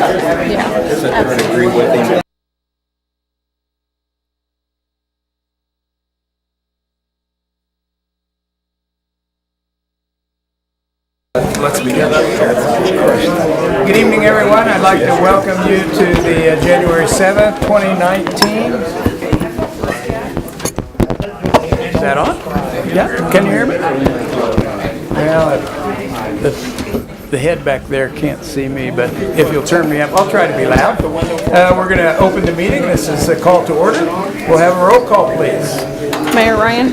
Agree with him. Let's begin. Good evening, everyone. I'd like to welcome you to the January 7th, 2019. Is that on? Yeah? Can you hear me? Well, the head back there can't see me, but if you'll turn me up, I'll try to be loud. We're going to open the meeting. This is a call to order. We'll have a roll call, please. Mayor Ryan.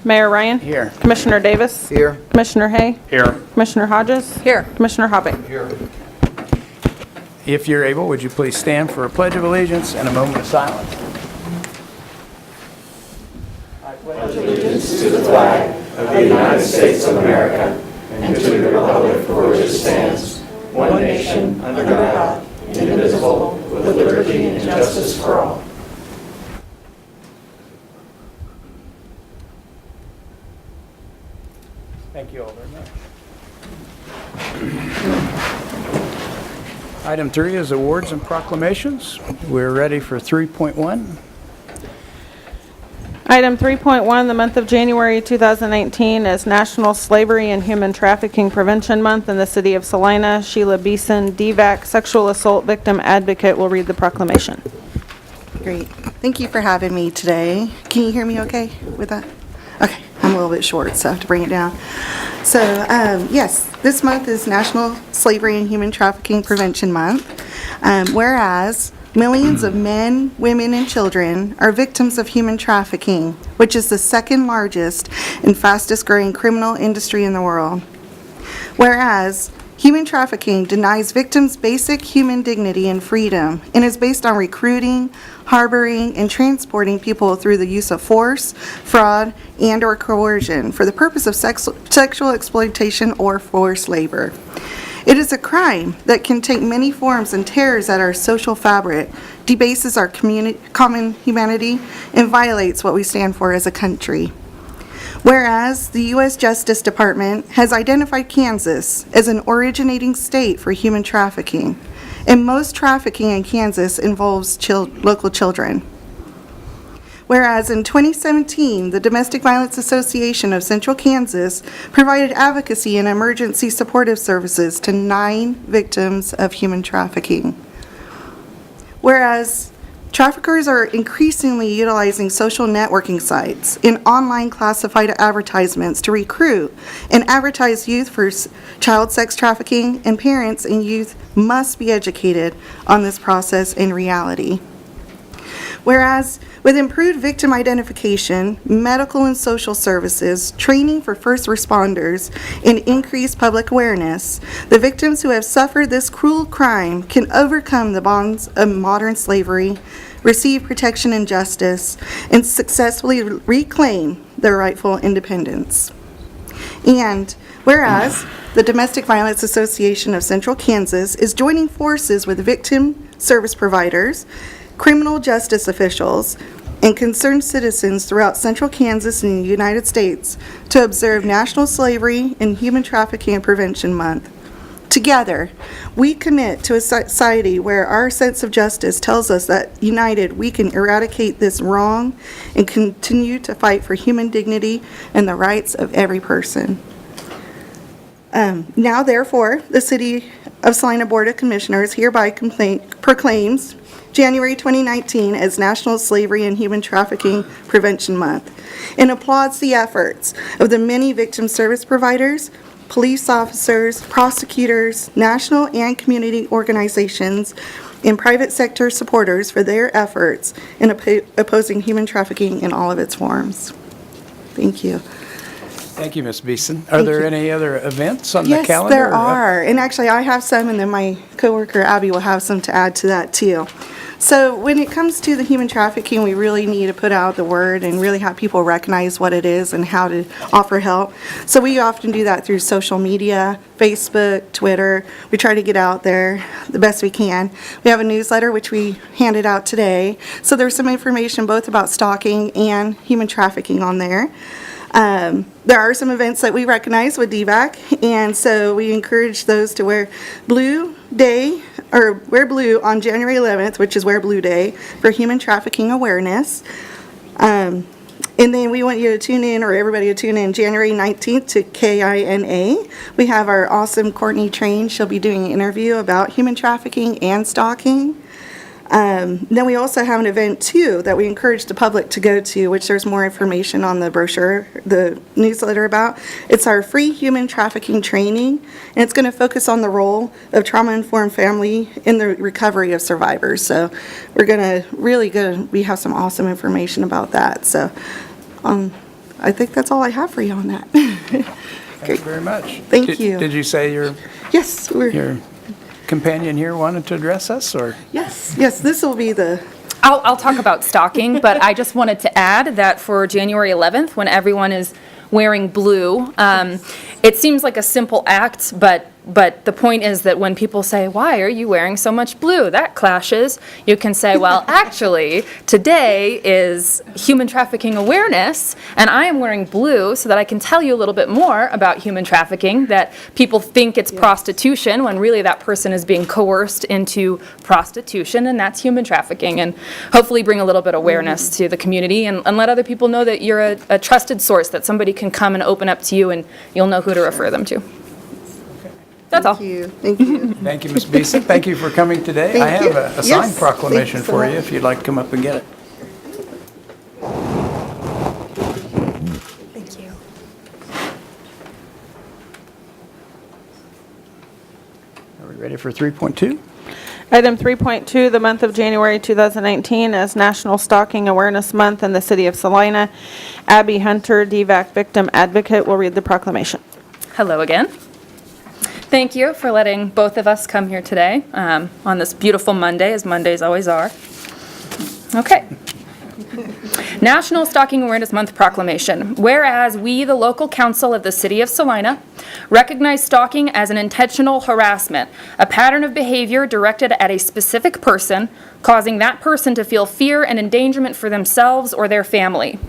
Mayor Ryan. Here. Commissioner Davis. Here. Commissioner Hay. Here. Commissioner Hodges. Here. Commissioner Hopping. Here. If you're able, would you please stand for a pledge of allegiance and a moment of silence? Allegiance to the flag of the United States of America and to the republic for which it stands, one nation, under God, indivisible, with liberty and justice for all. Thank you all very much. Item 3 is awards and proclamations. We're ready for 3.1. Item 3.1, the month of January 2019 is National Slavery and Human Trafficking Prevention Month in the city of Salina. Sheila Beeson, DVAC Sexual Assault Victim Advocate, will read the proclamation. Great. Thank you for having me today. Can you hear me okay with that? Okay. I'm a little bit short, so I have to bring it down. So, yes, this month is National Slavery and Human Trafficking Prevention Month. Whereas millions of men, women, and children are victims of human trafficking, which is the second largest and fastest growing criminal industry in the world. Whereas human trafficking denies victims basic human dignity and freedom and is based on recruiting, harboring, and transporting people through the use of force, fraud, and/or coercion for the purpose of sexual exploitation or forced labor. It is a crime that can take many forms and tears at our social fabric, debases our common humanity, and violates what we stand for as a country. Whereas the U.S. Justice Department has identified Kansas as an originating state for human trafficking, and most trafficking in Kansas involves local children. Whereas in 2017, the Domestic Violence Association of Central Kansas provided advocacy and emergency supportive services to 9 victims of human trafficking. Whereas traffickers are increasingly utilizing social networking sites and online classified advertisements to recruit and advertise youth for child sex trafficking, and parents and youth must be educated on this process in reality. Whereas with improved victim identification, medical and social services, training for first responders, and increased public awareness, the victims who have suffered this cruel crime can overcome the bonds of modern slavery, receive protection and justice, and successfully reclaim their rightful independence. And whereas the Domestic Violence Association of Central Kansas is joining forces with victim service providers, criminal justice officials, and concerned citizens throughout Central Kansas and the United States to observe National Slavery and Human Trafficking Prevention Month. Together, we commit to a society where our sense of justice tells us that united we can eradicate this wrong and continue to fight for human dignity and the rights of every person. Now, therefore, the City of Salina Board of Commissioners hereby proclaims January 2019 as National Slavery and Human Trafficking Prevention Month and applauds the efforts of the many victim service providers, police officers, prosecutors, national and community organizations, and private sector supporters for their efforts in opposing human trafficking in all of its forms. Thank you. Thank you, Ms. Beeson. Are there any other events on the calendar? Yes, there are. And actually, I have some, and then my coworker Abby will have some to add to that too. So when it comes to the human trafficking, we really need to put out the word and really have people recognize what it is and how to offer help. So we often do that through social media, Facebook, Twitter. We try to get out there the best we can. We have a newsletter which we handed out today. So there's some information both about stalking and human trafficking on there. There are some events that we recognize with DVAC, and so we encourage those to wear blue on January 11th, which is Wear Blue Day, for human trafficking awareness. And then we want you to tune in, or everybody to tune in, January 19th to KINA. We have our awesome Courtney Train. She'll be doing an interview about human trafficking and stalking. Then we also have an event too that we encourage the public to go to, which there's more information on the brochure, the newsletter about. It's our free human trafficking training, and it's going to focus on the role of trauma-informed family in the recovery of survivors. So we're going to we have some awesome information about that. So I think that's all I have for you on that. Thank you very much. Thank you. Did you say your Yes, companion here wanted to address us, or? yes, this will be the... I'll talk about stalking, but I just wanted to add that for January 11th, when everyone is wearing blue, it seems like a simple act, but the point is that when people say, "Why are you wearing so much blue?" That clashes. You can say, well, actually, today is Human Trafficking Awareness, and I am wearing blue so that I can tell you a little bit more about human trafficking, that people think it's prostitution when really that person is being coerced into prostitution, and that's human trafficking, and hopefully bring a little bit of awareness to the community and let other people know that you're a trusted source, that somebody can come and open up to you and you'll know who to refer them to. That's all. Thank you. Thank you. Thank you, Ms. Beeson. Thank you for coming today. Thank I have you. a Yes, signed thank proclamation you so for you much. if you'd like to come up and get it. Thank you. Are we ready for 3.2? Item 3.2, the month of January 2019 is National Stalking Awareness Month in the city of Salina. Abby Hunter, DVAC Victim Advocate, will read the proclamation. Hello again. Thank you for letting both of us come here today on this beautiful Monday, as Mondays always are. Okay. National Stalking Awareness Month proclamation. Whereas we, the local council of the city of Salina, recognize stalking as an intentional harassment, a pattern of behavior directed at a specific person, causing that person to feel fear and endangerment for themselves or their family.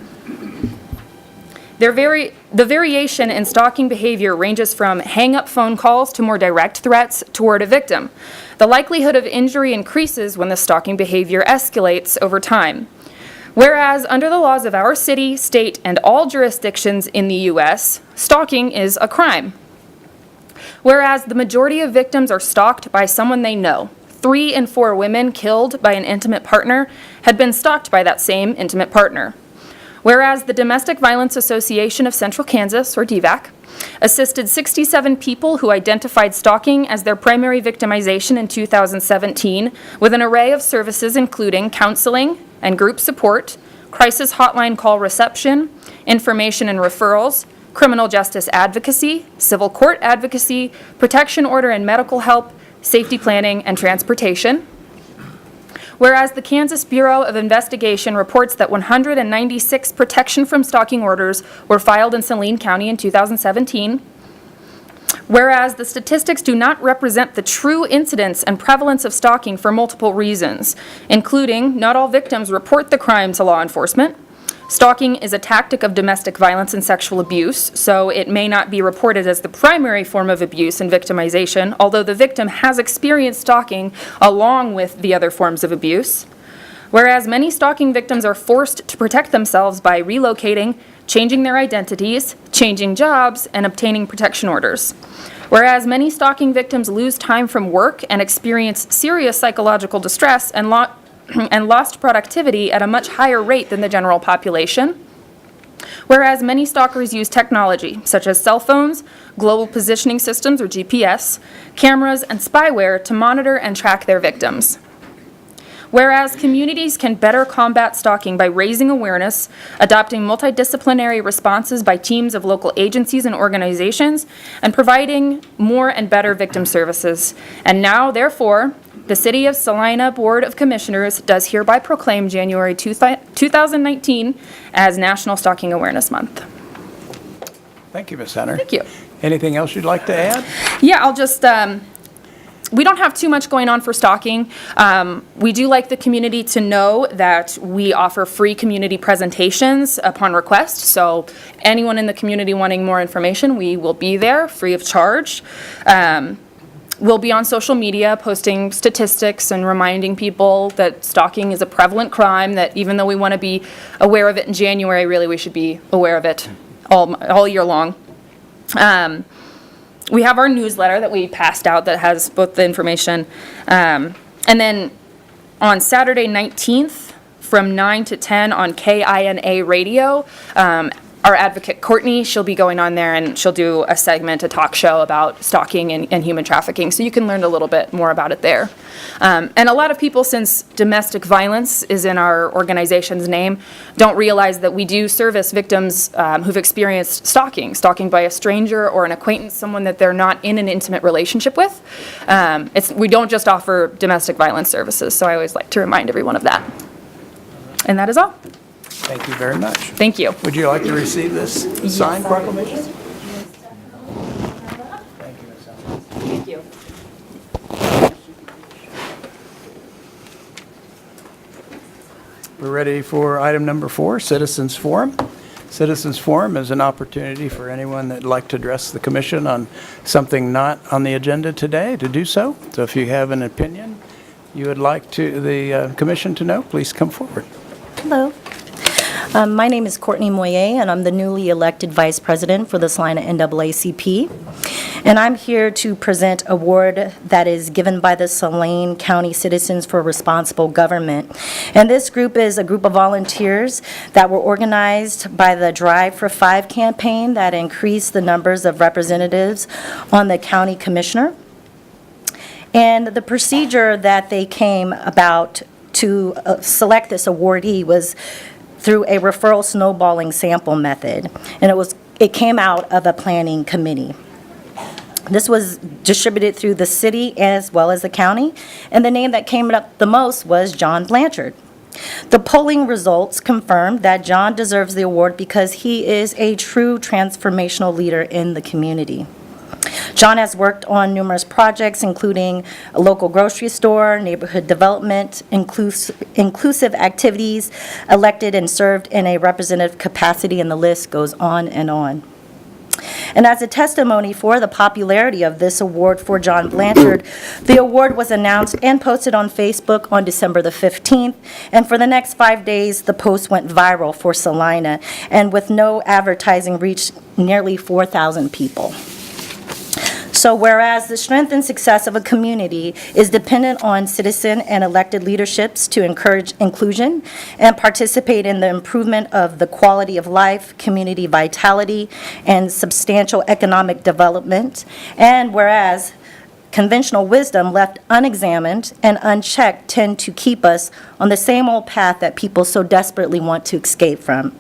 The variation in stalking behavior ranges from hang-up phone calls to more direct threats toward a victim. The likelihood of injury increases when the stalking behavior escalates over time. Whereas under the laws of our city, state, and all jurisdictions in the U.S., stalking is a crime. Whereas the majority of victims are stalked by someone they know. 3 in 4 women killed by an intimate partner had been stalked by that same intimate partner. Whereas the Domestic Violence Association of Central Kansas, or DVAC, assisted 67 people who identified stalking as their primary victimization in 2017 with an array of services including counseling and group support, crisis hotline call reception, information and referrals, criminal justice advocacy, civil court advocacy, protection order and medical help, safety planning, and transportation. Whereas the Kansas Bureau of Investigation reports that 196 protection from stalking orders were filed in Salina County in 2017. Whereas the statistics do not represent the true incidence and prevalence of stalking for multiple reasons, including not all victims report the crime to law enforcement. Stalking is a tactic of domestic violence and sexual abuse, so it may not be reported as the primary form of abuse and victimization, although the victim has experienced stalking along with the other forms of abuse. Whereas many stalking victims are forced to protect themselves by relocating, changing their identities, changing jobs, and obtaining protection orders. Whereas many stalking victims lose time from work and experience serious psychological distress and lost productivity at a much higher rate than the general population. Whereas many stalkers use technology, such as cell phones, global positioning systems or GPS, cameras, and spyware to monitor and track their victims. Whereas communities can better combat stalking by raising awareness, adopting multidisciplinary responses by teams of local agencies and organizations, and providing more and better victim services. And now, therefore, the City of Salina Board of Commissioners does hereby proclaim January 2019 as National Stalking Awareness Month. Thank you, Ms. Hunter. Thank you. Anything else you'd like to add? Yeah, I'll just We don't have too much going on for stalking. We do like the community to know that we offer free community presentations upon request. So anyone in the community wanting more information, we will be there free of charge. We'll be on social media posting statistics and reminding people that stalking is a prevalent crime, that even though we want to be aware of it in January, really we should be aware of it all year long. We have our newsletter that we passed out that has both the information. And then on Saturday 19th from 9 to 10 on KINA radio, our advocate Courtney, she'll be going on there and she'll do a segment, a talk show about stalking and human trafficking. So you can learn a little bit more about it there. And a lot of people, since domestic violence is in our organization's name, don't realize that we do service victims who've experienced stalking by a stranger or an acquaintance, someone that they're not in an intimate relationship with. We don't just offer domestic violence services, so I always like to remind everyone of that. And that is all. Thank you very much. Thank you. Would you like to receive this signed proclamation? Thank you. We're ready for item number 4, Citizens Forum. Citizens Forum is an opportunity for anyone that'd like to address the commission on something not on the agenda today to do so. So if you have an opinion you would like the commission to know, please come forward. Hello. My name is Courtney Moyer, and I'm the newly elected Vice President for the Salina NAACP. And I'm here to present an award that is given by the Saline County Citizens for Responsible Government. And this group is a group of volunteers that were organized by the Drive for 5 campaign that increased the numbers of representatives on the county commissioner. And the procedure that they came about to select this awardee was through a referral snowballing sample method, and it came out of a planning committee. This was distributed through the city as well as the county, and the name that came up the most was John Blanchard. The polling results confirmed that John deserves the award because he is a true transformational leader in the community. John has worked on numerous projects, including a local grocery store, neighborhood development, inclusive activities, elected and served in a representative capacity, and the list goes on and on. And as a testimony for the popularity of this award for John Blanchard, the award was announced and posted on Facebook on December the 15th, and for the next 5 days, the post went viral for Salina, and with no advertising, reached nearly 4,000 people. So whereas the strength and success of a community is dependent on citizen and elected leaderships to encourage inclusion and participate in the improvement of the quality of life, community vitality, and substantial economic development, and whereas conventional wisdom left unexamined and unchecked tend to keep us on the same old path that people so desperately want to escape from.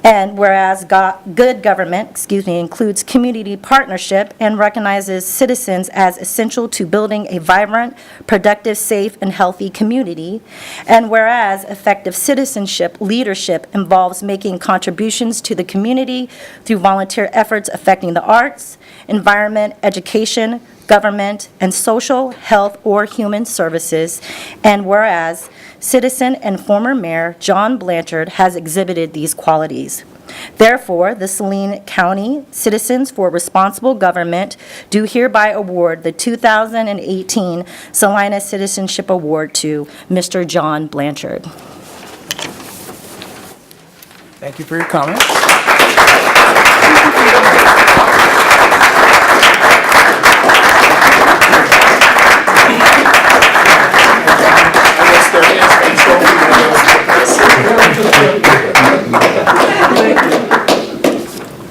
And whereas good government, includes community partnership and recognizes citizens as essential to building a vibrant, productive, safe, and healthy community. And whereas effective citizenship leadership involves making contributions to the community through volunteer efforts affecting the arts, environment, education, government, and social, health, or human services. And whereas citizen and former mayor John Blanchard has exhibited these qualities. Therefore, the Saline County Citizens for Responsible Government do hereby award the 2018 Salina Citizenship Award to Mr. John Blanchard. Thank you for your comments.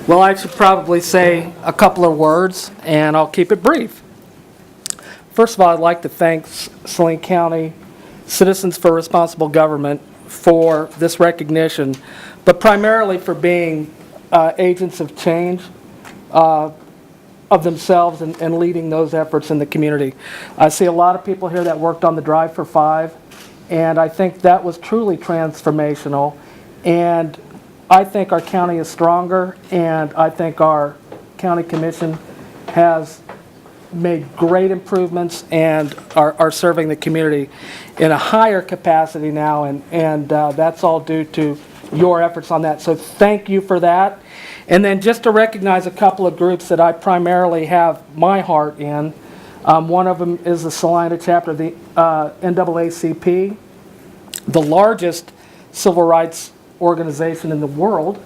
Well, I should probably say a couple of words, and I'll keep it brief. First of all, I'd like to thank Saline County Citizens for Responsible Government for this recognition, but primarily for being agents of change of themselves and leading those efforts in the community. I see a lot of people here that worked on the Drive for 5, and I think that was truly transformational. And I think our county is stronger, and I think our county commission has made great improvements and are serving the community in a higher capacity now, and that's all due to your efforts on that. So thank you for that. And then just to recognize a couple of groups that I primarily have my heart in. One of them is the Salina chapter of the NAACP, the largest civil rights organization in the world,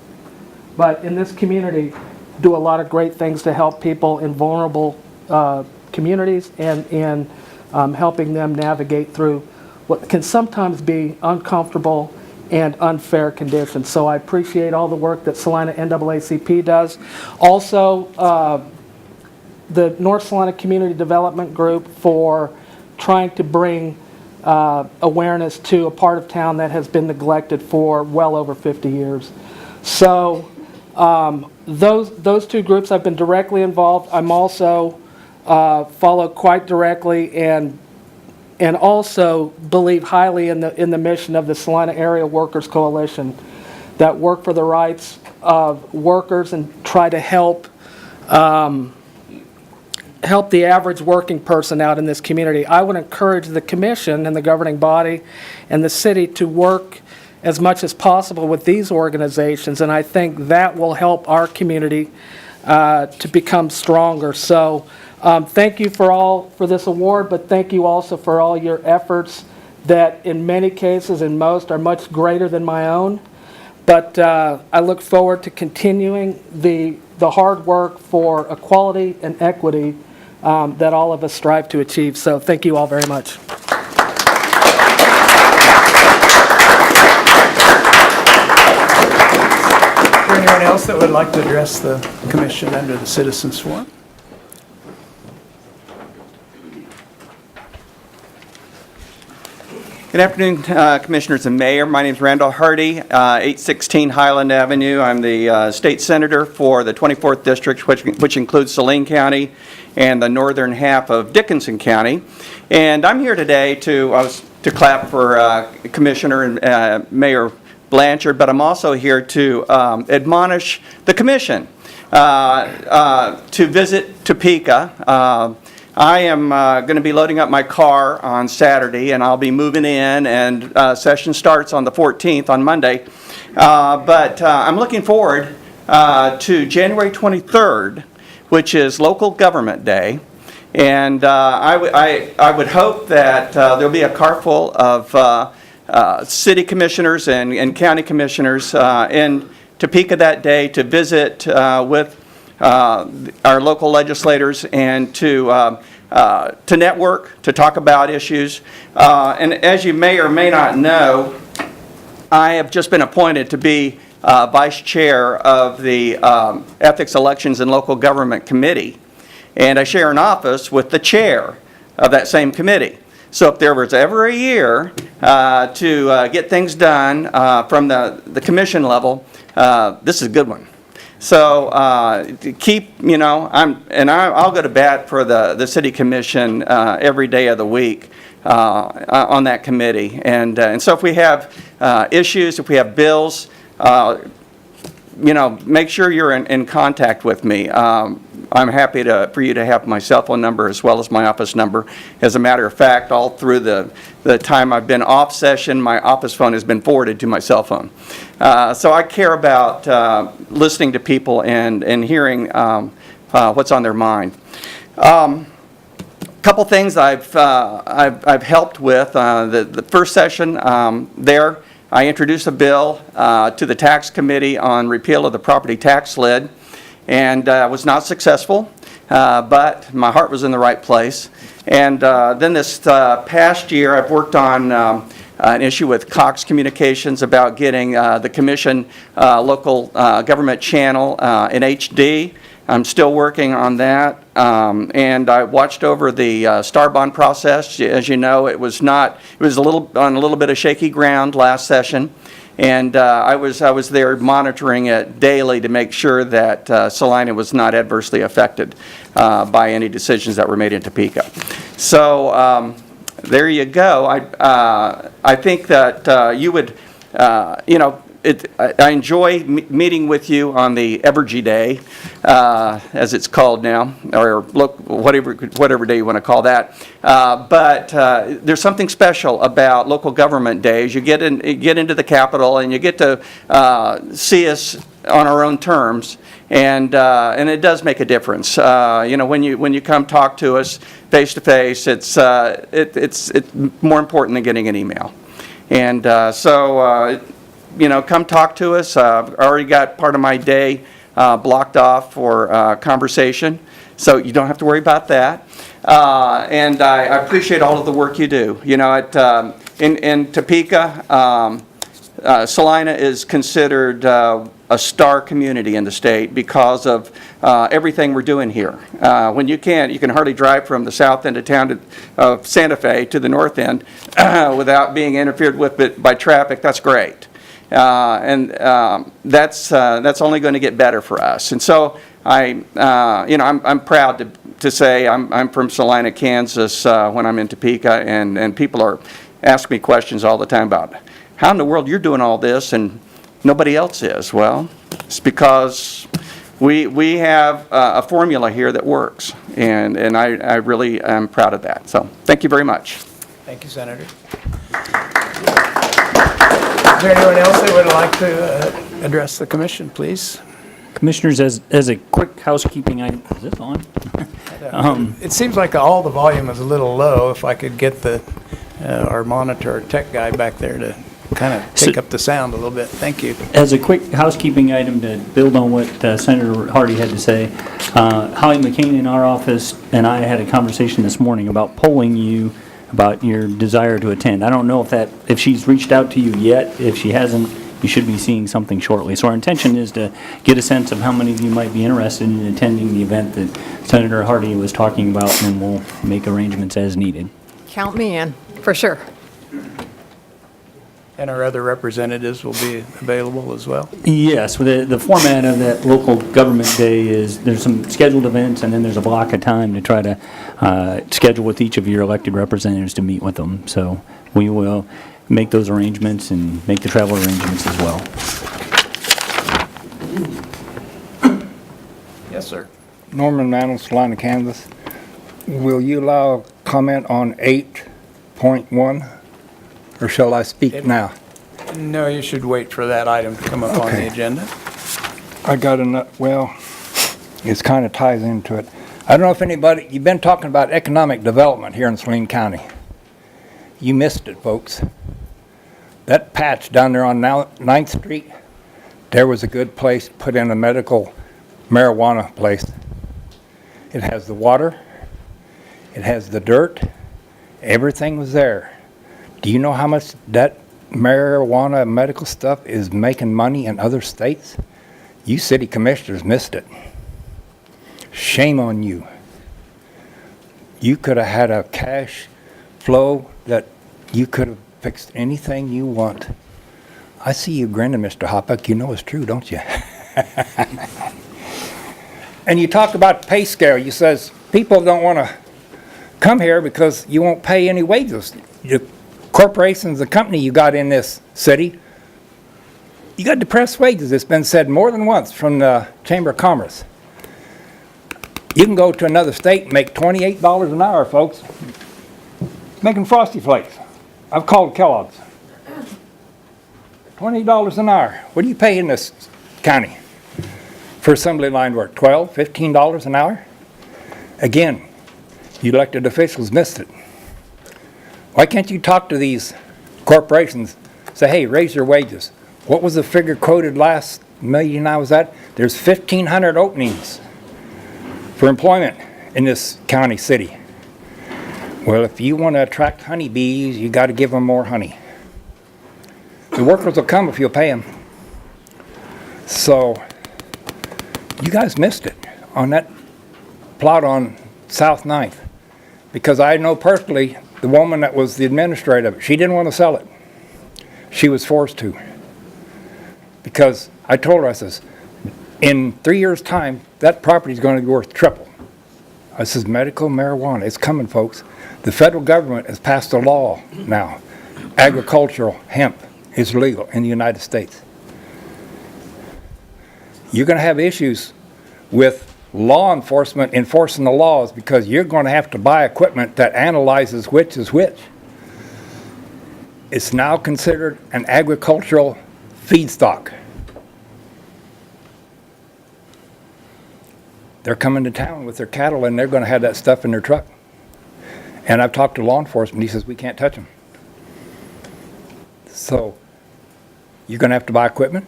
but in this community do a lot of great things to help people in vulnerable communities and in helping them navigate through what can sometimes be uncomfortable and unfair conditions. So I appreciate all the work that Salina NAACP does. Also, the North Salina Community Development Group for trying to bring awareness to a part of town that has been neglected for well over 50 years. So those two groups I've been directly involved. I'm also follow quite directly and also believe highly in the mission of the Salina Area Workers Coalition that work for the rights of workers and try to help the average working person out in this community. I would encourage the commission and the governing body and the city to work as much as possible with these organizations, and I think that will help our community to become stronger. So thank you for this award, but thank you also for all your efforts that in many cases and most are much greater than my own. But I look forward to continuing the hard work for equality and equity that all of us strive to achieve. So thank you all very much. Is there anyone else that would like to address the commission under the Citizens Forum? Good afternoon, Commissioners and Mayor. My name is Randall Hardy, 816 Highland Avenue. I'm the state senator for the 24th District, which includes Saline County and the northern half of Dickinson County. And I'm here today to clap for Commissioner and Mayor Blanchard, but I'm also here to admonish the Commission to visit Topeka. I am going to be loading up my car on Saturday, and I'll be moving in, and session starts on the 14th, on Monday. But I'm looking forward to January 23rd, which is Local Government Day. And I would hope that there'll be a car full of city commissioners and county commissioners in Topeka that day to visit with our local legislators and to network, to talk about issues. And as you may or may not know, I have just been appointed to be vice chair of the Ethics, Elections, and Local Government Committee. And I share an office with the chair of that same committee. So if there was ever a year to get things done from the commission level, this is a good one. So to keep, I'll go to bat for the city commission every day of the week on that committee. And so if we have issues, if we have bills, make sure you're in contact with me. I'm happy for you to have my cell phone number as well as my office number. As a matter of fact, all through the time I've been off session, my office phone has been forwarded to my cell phone. So I care about listening to people and hearing what's on their mind. Couple things I've helped with. The first session there, I introduced a bill to the tax committee on repeal of the property tax lid, and was not successful, but my heart was in the right place. And then this past year, I've worked on an issue with Cox Communications about getting the commission local government channel in HD. I'm still working on that, and I watched over the Star Bond process. As you know, it was on a little bit of shaky ground last session, and I was there monitoring it daily to make sure that Salina was not adversely affected by any decisions that were made in Topeka. So there you go. I think that you would, I enjoy meeting with you on the Evergy Day, as it's called now, or look, whatever day you want to call that. But there's something special about local government days. You get into the Capitol and you get to see us on our own terms, and it does make a difference. When you come talk to us face to face, it's more important than getting an email. And come talk to us. I've already got part of my day blocked off for conversation, so you don't have to worry about that. And I appreciate all of the work you do. In Topeka, Salina is considered a star community in the state because of everything we're doing here. When you can hardly drive from the south end of town of Santa Fe to the north end without being interfered with by traffic. That's great. That's only going to get better for us. And so I'm proud to say I'm from Salina, Kansas, when I'm in Topeka, and people are asking me questions all the time about how in the world you're doing all this and nobody else is. Well, it's because we have a formula here that works, and I really am proud of that. So thank you very much. Thank you, Senator. Is there anyone else that would like to address the commission, please? Commissioners, as a quick housekeeping item, is this on? It seems like all the volume is a little low. If I could get our monitor tech guy back there to kind of pick up the sound a little bit. Thank you. As a quick housekeeping item to build on what Senator Hardy had to say, Holly McCain in our office and I had a conversation this morning about polling you about your desire to attend. I don't know if she's reached out to you yet. If she hasn't, you should be seeing something shortly. So our intention is to get a sense of how many of you might be interested in attending the event that Senator Hardy was talking about, and then we'll make arrangements as needed. Count me in, for sure. And our other representatives will be available as well? Yes, the format of that local government day is there's some scheduled events, and then there's a block of time to try to schedule with each of your elected representatives to meet with them. So we will make those arrangements and make the travel arrangements as well. Yes, sir. Norman Mantle, Salina, Kansas. Will you allow comment on 8.1, or shall I speak now? No, you should wait for that item to come up on the agenda. I got it kind of ties into it. I don't know if you've been talking about economic development here in Salina County. You missed it, folks. That patch down there on 9th Street, there was a good place to put in a medical marijuana place. It has the water, it has the dirt, everything was there. Do you know how much that marijuana medical stuff is making money in other states? You city commissioners missed it. Shame on you. You could have had a cash flow that you could have fixed anything you want. I see you grinning, Mr. Hoppeck. You know it's true, don't you? And you talk about pay scale. You says people don't want to come here because you won't pay any wages. The corporations, the company you got in this city, you got depressed wages. It's been said more than once from the Chamber of Commerce. You can go to another state and make $28 an hour, folks, making Frosty Flakes. I've called Kellogg's. $20 an hour. What do you pay in this county for assembly line work? $12, $15 an hour? Again, you elected officials missed it. Why can't you talk to these corporations, say, hey, raise your wages? What was the figure quoted last meeting I was at? There's 1,500 openings for employment in this county city. Well, if you want to attract honeybees, you got to give them more honey. The workers will come if you'll pay them. So, you guys missed it on that plot on South 9th. Because I know personally, the woman that was the administrator of it, she didn't want to sell it. She was forced to. Because I told her, I says, in 3 years' time, that property is going to be worth triple. I says, medical marijuana, it's coming, folks. The federal government has passed a law now. Agricultural hemp is legal in the United States. you're going to have issues with law enforcement enforcing the laws because you're going to have to buy equipment that analyzes which is which. It's now considered an agricultural feedstock. They're coming to town with their cattle and they're going to have that stuff in their truck. And I've talked to law enforcement, he says we can't touch them. So you're going to have to buy equipment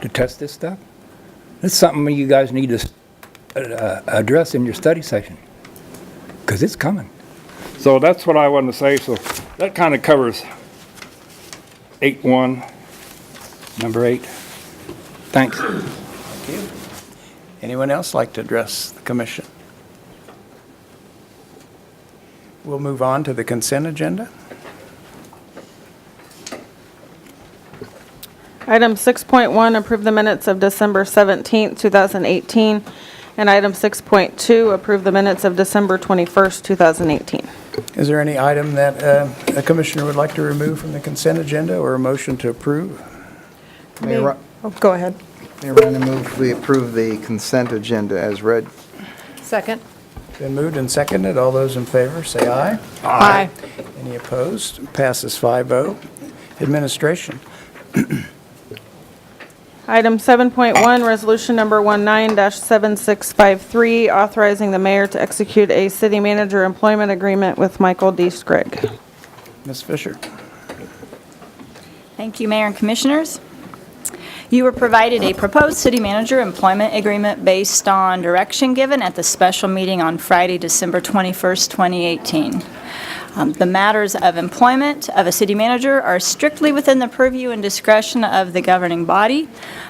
to test this stuff. It's something you guys need to address in your study session, because it's coming. So that's what I wanted to say. So that kind of covers 8.1. Number 8. Thanks. Thank you. Anyone else like to address the commission? We'll move on to the consent agenda. Item 6.1, approve the minutes of December 17th, 2018. And item 6.2, approve the minutes of December 21st, 2018. Is there any item that a commissioner would like to remove from the consent agenda or a motion to approve? Go ahead. Mayor Ryan, I move we approve the consent agenda as read. Second. Been moved and seconded. All those in favor, say aye. Aye. Any opposed? Passes 5-0. Administration. Item 7.1, resolution number 19-7653, authorizing the mayor to execute a city manager employment agreement with Michael D. Scrigg. Ms. Fisher. Thank you, Mayor and Commissioners. You were provided a proposed city manager employment agreement based on direction given at the special meeting on Friday, December 21st, 2018. The matters of employment of a city manager are strictly within the purview and discretion of the governing body,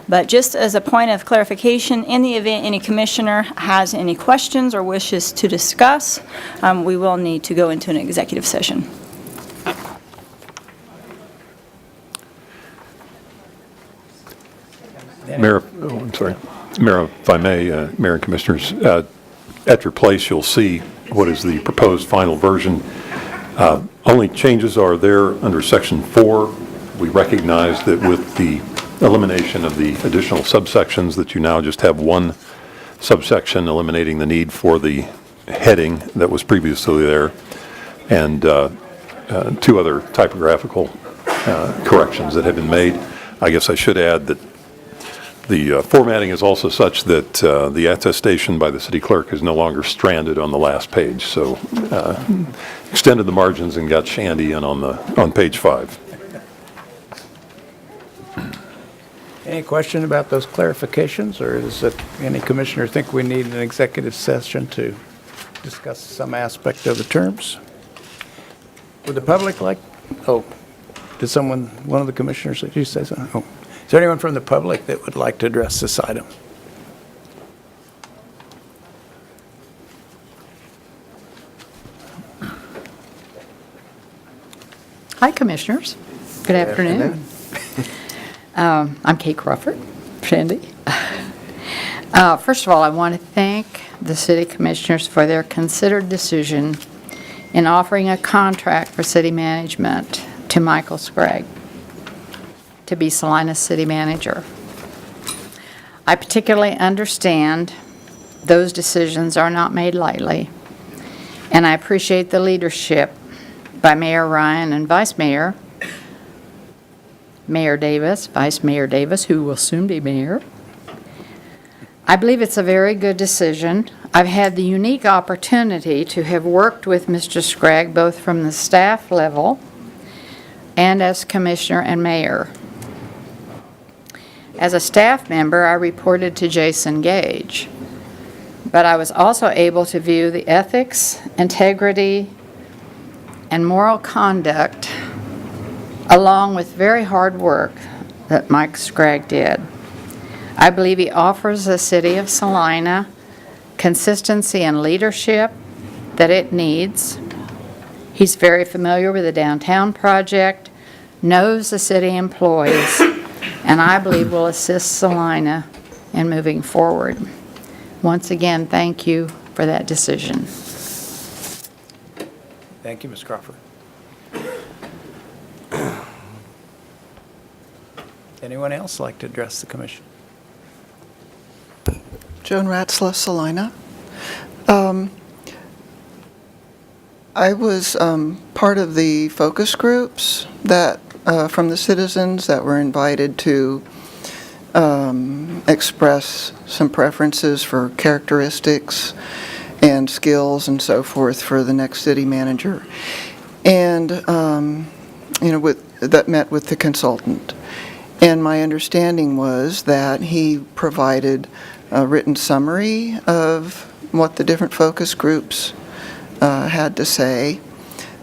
but just as a point of clarification, in the event any commissioner has any questions or wishes to discuss, we will need to go into an executive session. Mayor, I'm sorry. Mayor, if I may, Mayor and Commissioners, at your place, you'll see what is the proposed final version. Only changes are there under Section 4. We recognize that with the elimination of the additional subsections, that you now just have one subsection, eliminating the need for the heading that was previously there, and 2 other typographical corrections that have been made. I guess I should add that the formatting is also such that the attestation by the city clerk is no longer stranded on the last page. So extended the margins and got Shandy in on page 5. Any question about those clarifications, or does any commissioner think we need an executive session to discuss some aspect of the terms? Would the public like, did one of the commissioners, did you say something? Oh. Is there anyone from the public that would like to address this item? Hi, Commissioners. Good afternoon. I'm Kate Crawford, Shandy. First of all, I want to thank the City Commissioners for their considered decision in offering a contract for city management to Michael Scrigg to be Salina's city manager. I particularly understand those decisions are not made lightly, and I appreciate the leadership by Mayor Ryan and Vice Mayor Davis, Vice Mayor Davis, who will soon be mayor. I believe it's a very good decision. I've had the unique opportunity to have worked with Mr. Scrigg both from the staff level and as commissioner and mayor. As a staff member, I reported to Jason Gage, but I was also able to view the ethics, integrity, and moral conduct, along with very hard work that Mike Scrigg did. I believe he offers the city of Salina consistency and leadership that it needs. He's very familiar with the downtown project, knows the city employees, and I believe will assist Salina in moving forward. Once again, thank you for that decision. Thank you, Ms. Crawford. Anyone else like to address the commission? Joan Ratzla, Salina. I was part of the focus groups that, from the citizens that were invited to express some preferences for characteristics and skills and so forth for the next city manager. And, that met with the consultant. And my understanding was that he provided a written summary of what the different focus groups had to say,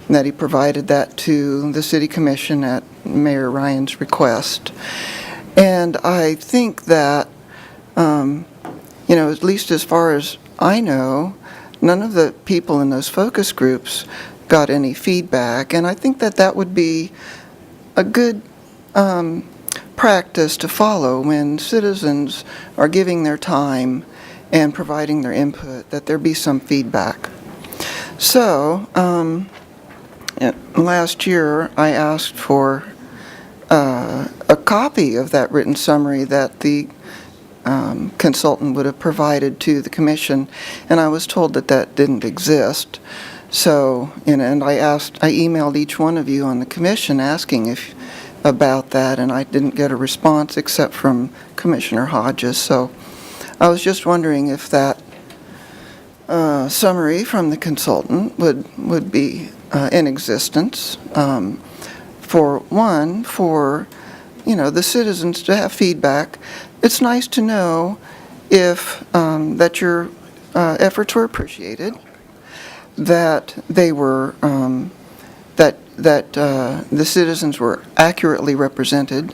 and that he provided that to the City Commission at Mayor Ryan's request. And I think that, at least as far as I know, none of the people in those focus groups got any feedback, and I think that that would be a good practice to follow when citizens are giving their time and providing their input, that there be some feedback. So, last year I asked for a copy of that written summary that the consultant would have provided to the commission, and I was told that that didn't exist. So, and I emailed each one of you on the commission asking about that, and I didn't get a response except from Commissioner Hodges. So I was just wondering if that summary from the consultant would be in existence, for the citizens to have feedback. It's nice to know if that your efforts were appreciated, that they were that the citizens were accurately represented,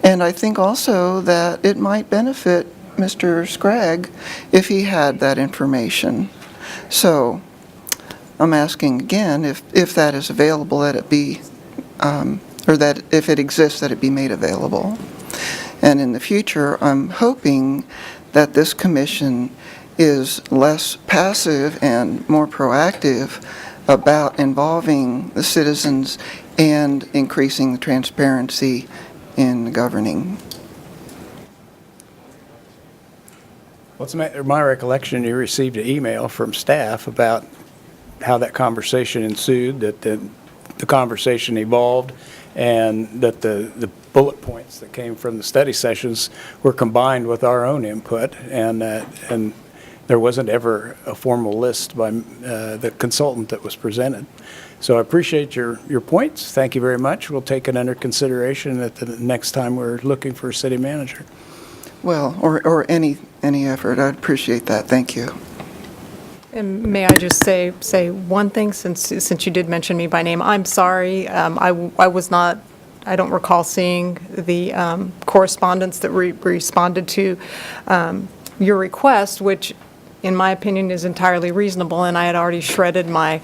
and I think also that it might benefit Mr. Scragg if he had that information. So I'm asking again if that is available, that it be, or that if it exists, that it be made available. And in the future, I'm hoping that this commission is less passive and more proactive about involving the citizens and increasing the transparency in the governing. Well, it's my recollection, you received an email from staff about how that conversation ensued, that the conversation evolved, and that the bullet points that came from the study sessions were combined with our own input, and there wasn't ever a formal list by the consultant that was presented. So I appreciate your points. Thank you very much. We'll take it under consideration at the next time we're looking for a city manager. Well, or any effort. I'd appreciate that. Thank you. And may I just say one thing, since you did mention me by name? I'm sorry. I don't recall seeing the correspondence that responded to your request, which in my opinion is entirely reasonable, and I had already shredded my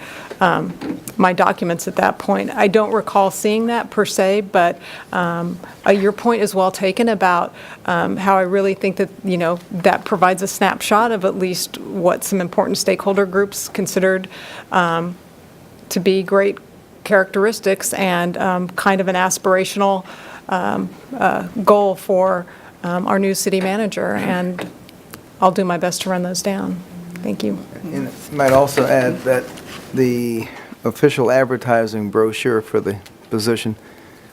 my documents at that point. I don't recall seeing that per se, but your point is well taken about how I really think that, that provides a snapshot of at least what some important stakeholder groups considered to be great characteristics and kind of an aspirational goal for our new city manager, and I'll do my best to run those down. Thank you. And I might also add that the official advertising brochure for the position,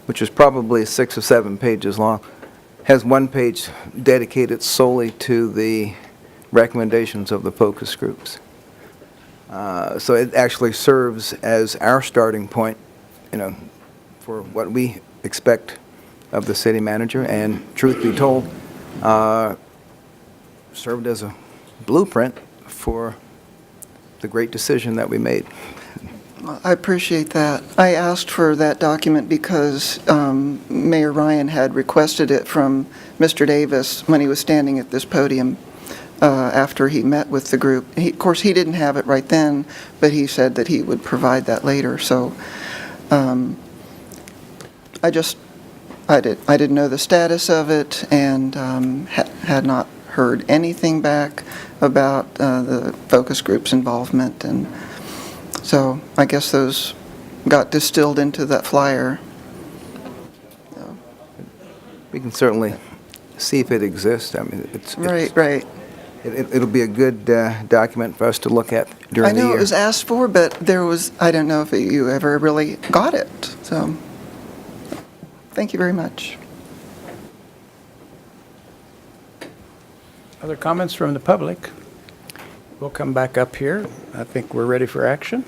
which is probably 6 or 7 pages long, has one page dedicated solely to the recommendations of the focus groups. So it actually serves as our starting point, for what we expect of the city manager, and truth be told, served as a blueprint for the great decision that we made. I appreciate that. I asked for that document because Mayor Ryan had requested it from Mr. Davis when he was standing at this podium after he met with the group. Of course, he didn't have it right then, but he said that he would provide that later. So I didn't know the status of it, and had not heard anything back about the focus group's involvement, and so I guess those got distilled into that flyer. We can certainly see if it exists. I mean, Right. It'll be a good document for us to look at I during the know year. it was asked for, but there was, I don't know if you ever really got it, so, thank you very much. Other comments from the public? We'll come back up here. I think we're ready for action.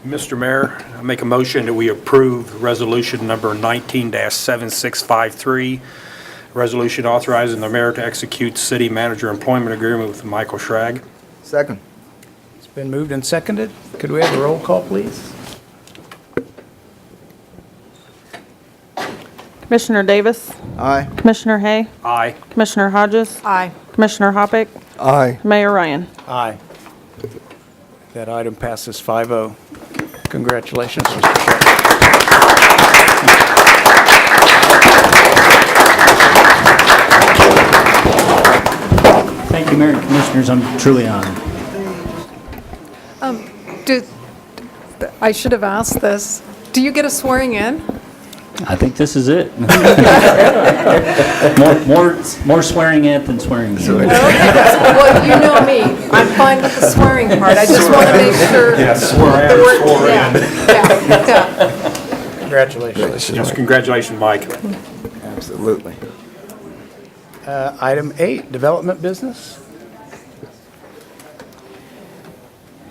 Mr. Mayor, I make a motion that we approve resolution number 19-7653, resolution authorizing the mayor to execute city manager employment agreement with Michael Schrag. Second. It's been moved and seconded. Could we have a roll call, please? Commissioner Davis? Aye. Commissioner Hay? Aye. Commissioner Hodges? Aye. Commissioner Hoppick? Aye. Mayor Ryan? Aye. That item passes 5-0. Congratulations, Mr. Chair. Thank you, Mayor and Commissioners. I'm truly honored. I should have asked this. Do you get a swearing in? I think this is it. More swearing in than swearing in. Well, you know me. I'm fine with the swearing part. I just want to make sure. Yes, swore Yeah. Congratulations. Yes, congratulations, Mike. Absolutely. Item 8, development business.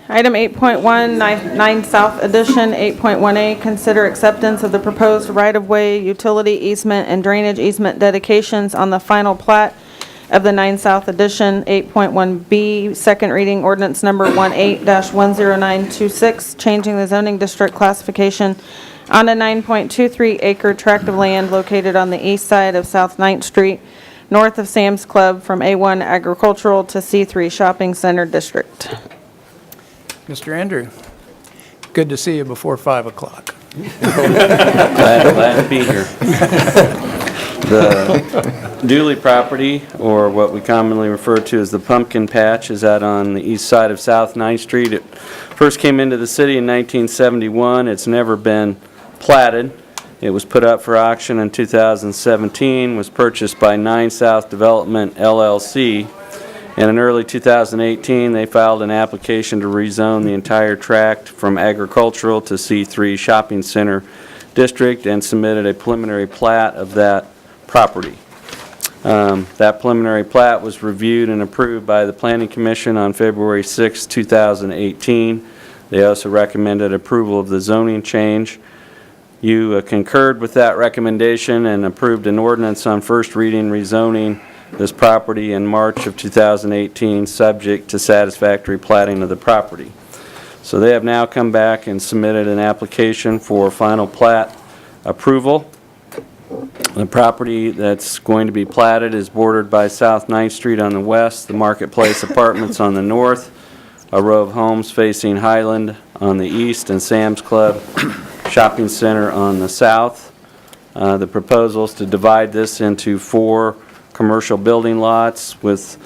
Item 8.1, 9 South Edition, 8.1A, consider acceptance of the proposed right-of-way, utility easement, and drainage easement dedications on the final plat of the 9 South Edition. 8.1B, second reading ordinance number 18-10926, changing the zoning district classification on a 9.23 acre tract of land located on the east side of South 9th Street, north of Sam's Club, from A1 agricultural to C3 shopping center district. Mr. Andrew, good to see you before 5 o'clock. Glad to be here. The Dooley property, or what we commonly refer to as the Pumpkin Patch, is out on the east side of South 9th Street. It first came into the city in 1971. It's never been platted. It was put up for auction in 2017, was purchased by 9 South Development LLC. And in early 2018, they filed an application to rezone the entire tract from agricultural to C3 shopping center district and submitted a preliminary plat of that property. That preliminary plat was reviewed and approved by the Planning Commission on February 6, 2018. They also recommended approval of the zoning change. You concurred with that recommendation and approved an ordinance on first reading rezoning this property in March of 2018, subject to satisfactory platting of the property. So they have now come back and submitted an application for final plat approval. The property that's going to be platted is bordered by South 9th Street on the west, the Marketplace Apartments on the north, a row of homes facing Highland on the east, and Sam's Club Shopping Center on the south. The proposal is to divide this into 4 commercial building lots with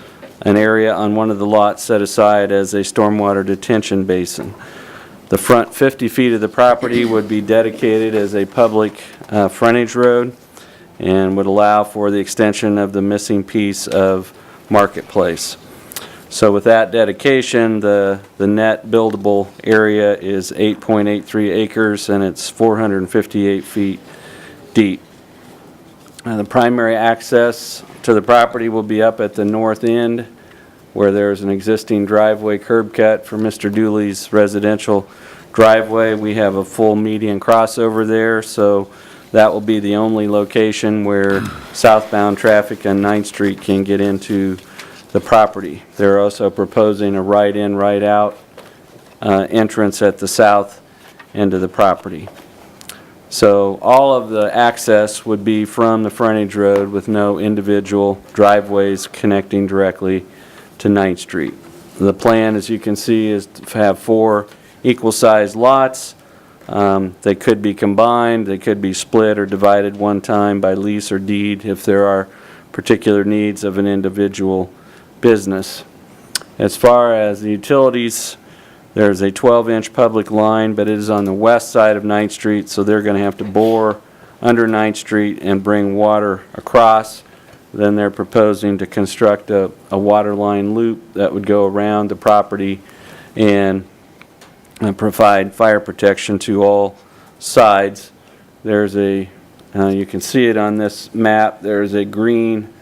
an area on one of the lots set aside as a stormwater detention basin. The front 50 feet of the property would be dedicated as a public frontage road and would allow for the extension of the missing piece of Marketplace. So with that dedication, the net buildable area is 8.83 acres and it's 458 feet deep. The primary access to the property will be up at the north end, where there's an existing driveway curb cut for Mr. Dooley's residential driveway. We have a full median crossover there, so that will be the only location where southbound traffic on 9th Street can get into the property. They're also proposing a right-in, right-out entrance at the south end of the property. So all of the access would be from the frontage road with no individual driveways connecting directly to 9th Street. The plan, as you can see, is to have 4 equal-sized lots. They could be combined, they could be split or divided one time by lease or deed if there are particular needs of an individual business. As far as the utilities, there's a 12-inch public line, but it is on the west side of 9th Street, so they're going to have to bore under 9th Street and bring water across. then they're proposing to construct a water line loop that would go around the property and provide fire protection to all sides. There's a, you can see it on this map, there's a green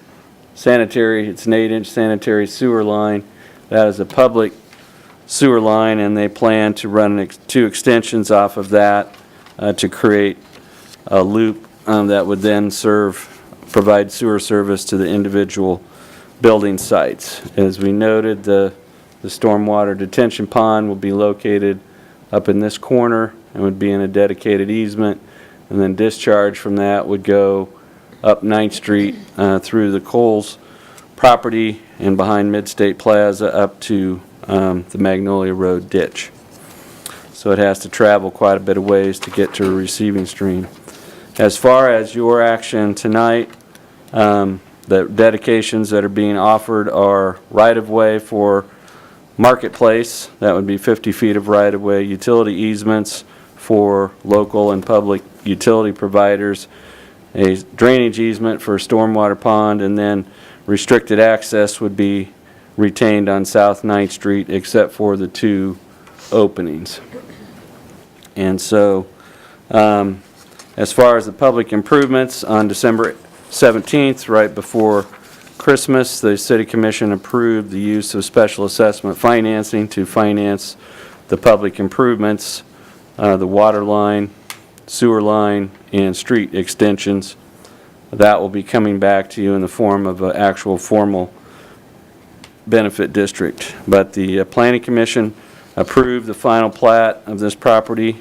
sanitary, it's an 8-inch sanitary sewer line. That is a public sewer line, and they plan to run 2 extensions off of that to create a loop that would then provide sewer service to the individual building sites. As we noted, the stormwater detention pond will be located up in this corner and would be in a dedicated easement, and then discharge from that would go up 9th Street through the Coles property and behind Midstate Plaza up to the Magnolia Road ditch. So it has to travel quite a bit of ways to get to a receiving stream. As far as your action tonight, the dedications that are being offered are right-of-way for Marketplace, that would be 50 feet of right-of-way, utility easements for local and public utility providers, a drainage easement for stormwater pond, and then restricted access would be retained on South 9th Street except for the 2 openings. And so, as far as the public improvements, on December 17th, right before Christmas, the City Commission approved the use of special assessment financing to finance the public improvements, the water line, sewer line, and street extensions. That will be coming back to you in the form of an actual formal benefit district. But the Planning Commission approved the final plat of this property,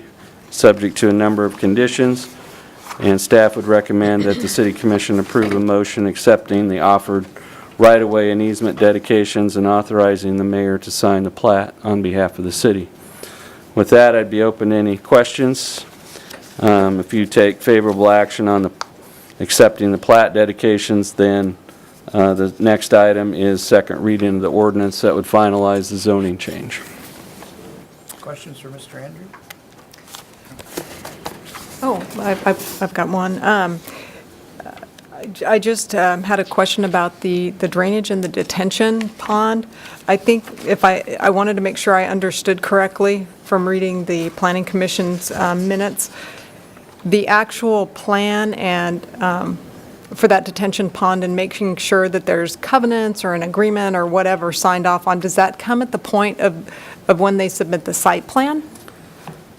subject to a number of conditions, and staff would recommend that the City Commission approve a motion accepting the offered right-of-way and easement dedications and authorizing the mayor to sign the plat on behalf of the city. With that, I'd be open to any questions. If you take favorable action on accepting the plat dedications, then the next item is second reading of the ordinance that would finalize the zoning change. Questions for Mr. Andrew? Oh, I've got one. I just had a question about the drainage and the detention pond. I think if I wanted to make sure I understood correctly from reading the Planning Commission's minutes, the actual plan and for that detention pond and making sure that there's covenants or an agreement or whatever signed off on, does that come at the point of when they submit the site plan?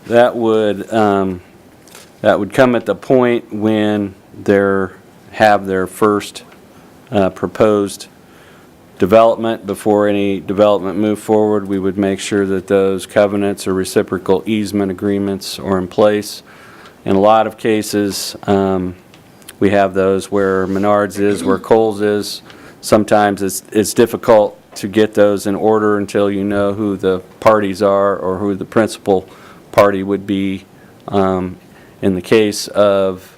That would come at the point when they have their first proposed development. Before any development move forward, we would make sure that those covenants or reciprocal easement agreements are in place. In a lot of cases, we have those where Menards is, where Kohl's is. Sometimes it's difficult to get those in order until you know who the parties are or who the principal party would be. In the case of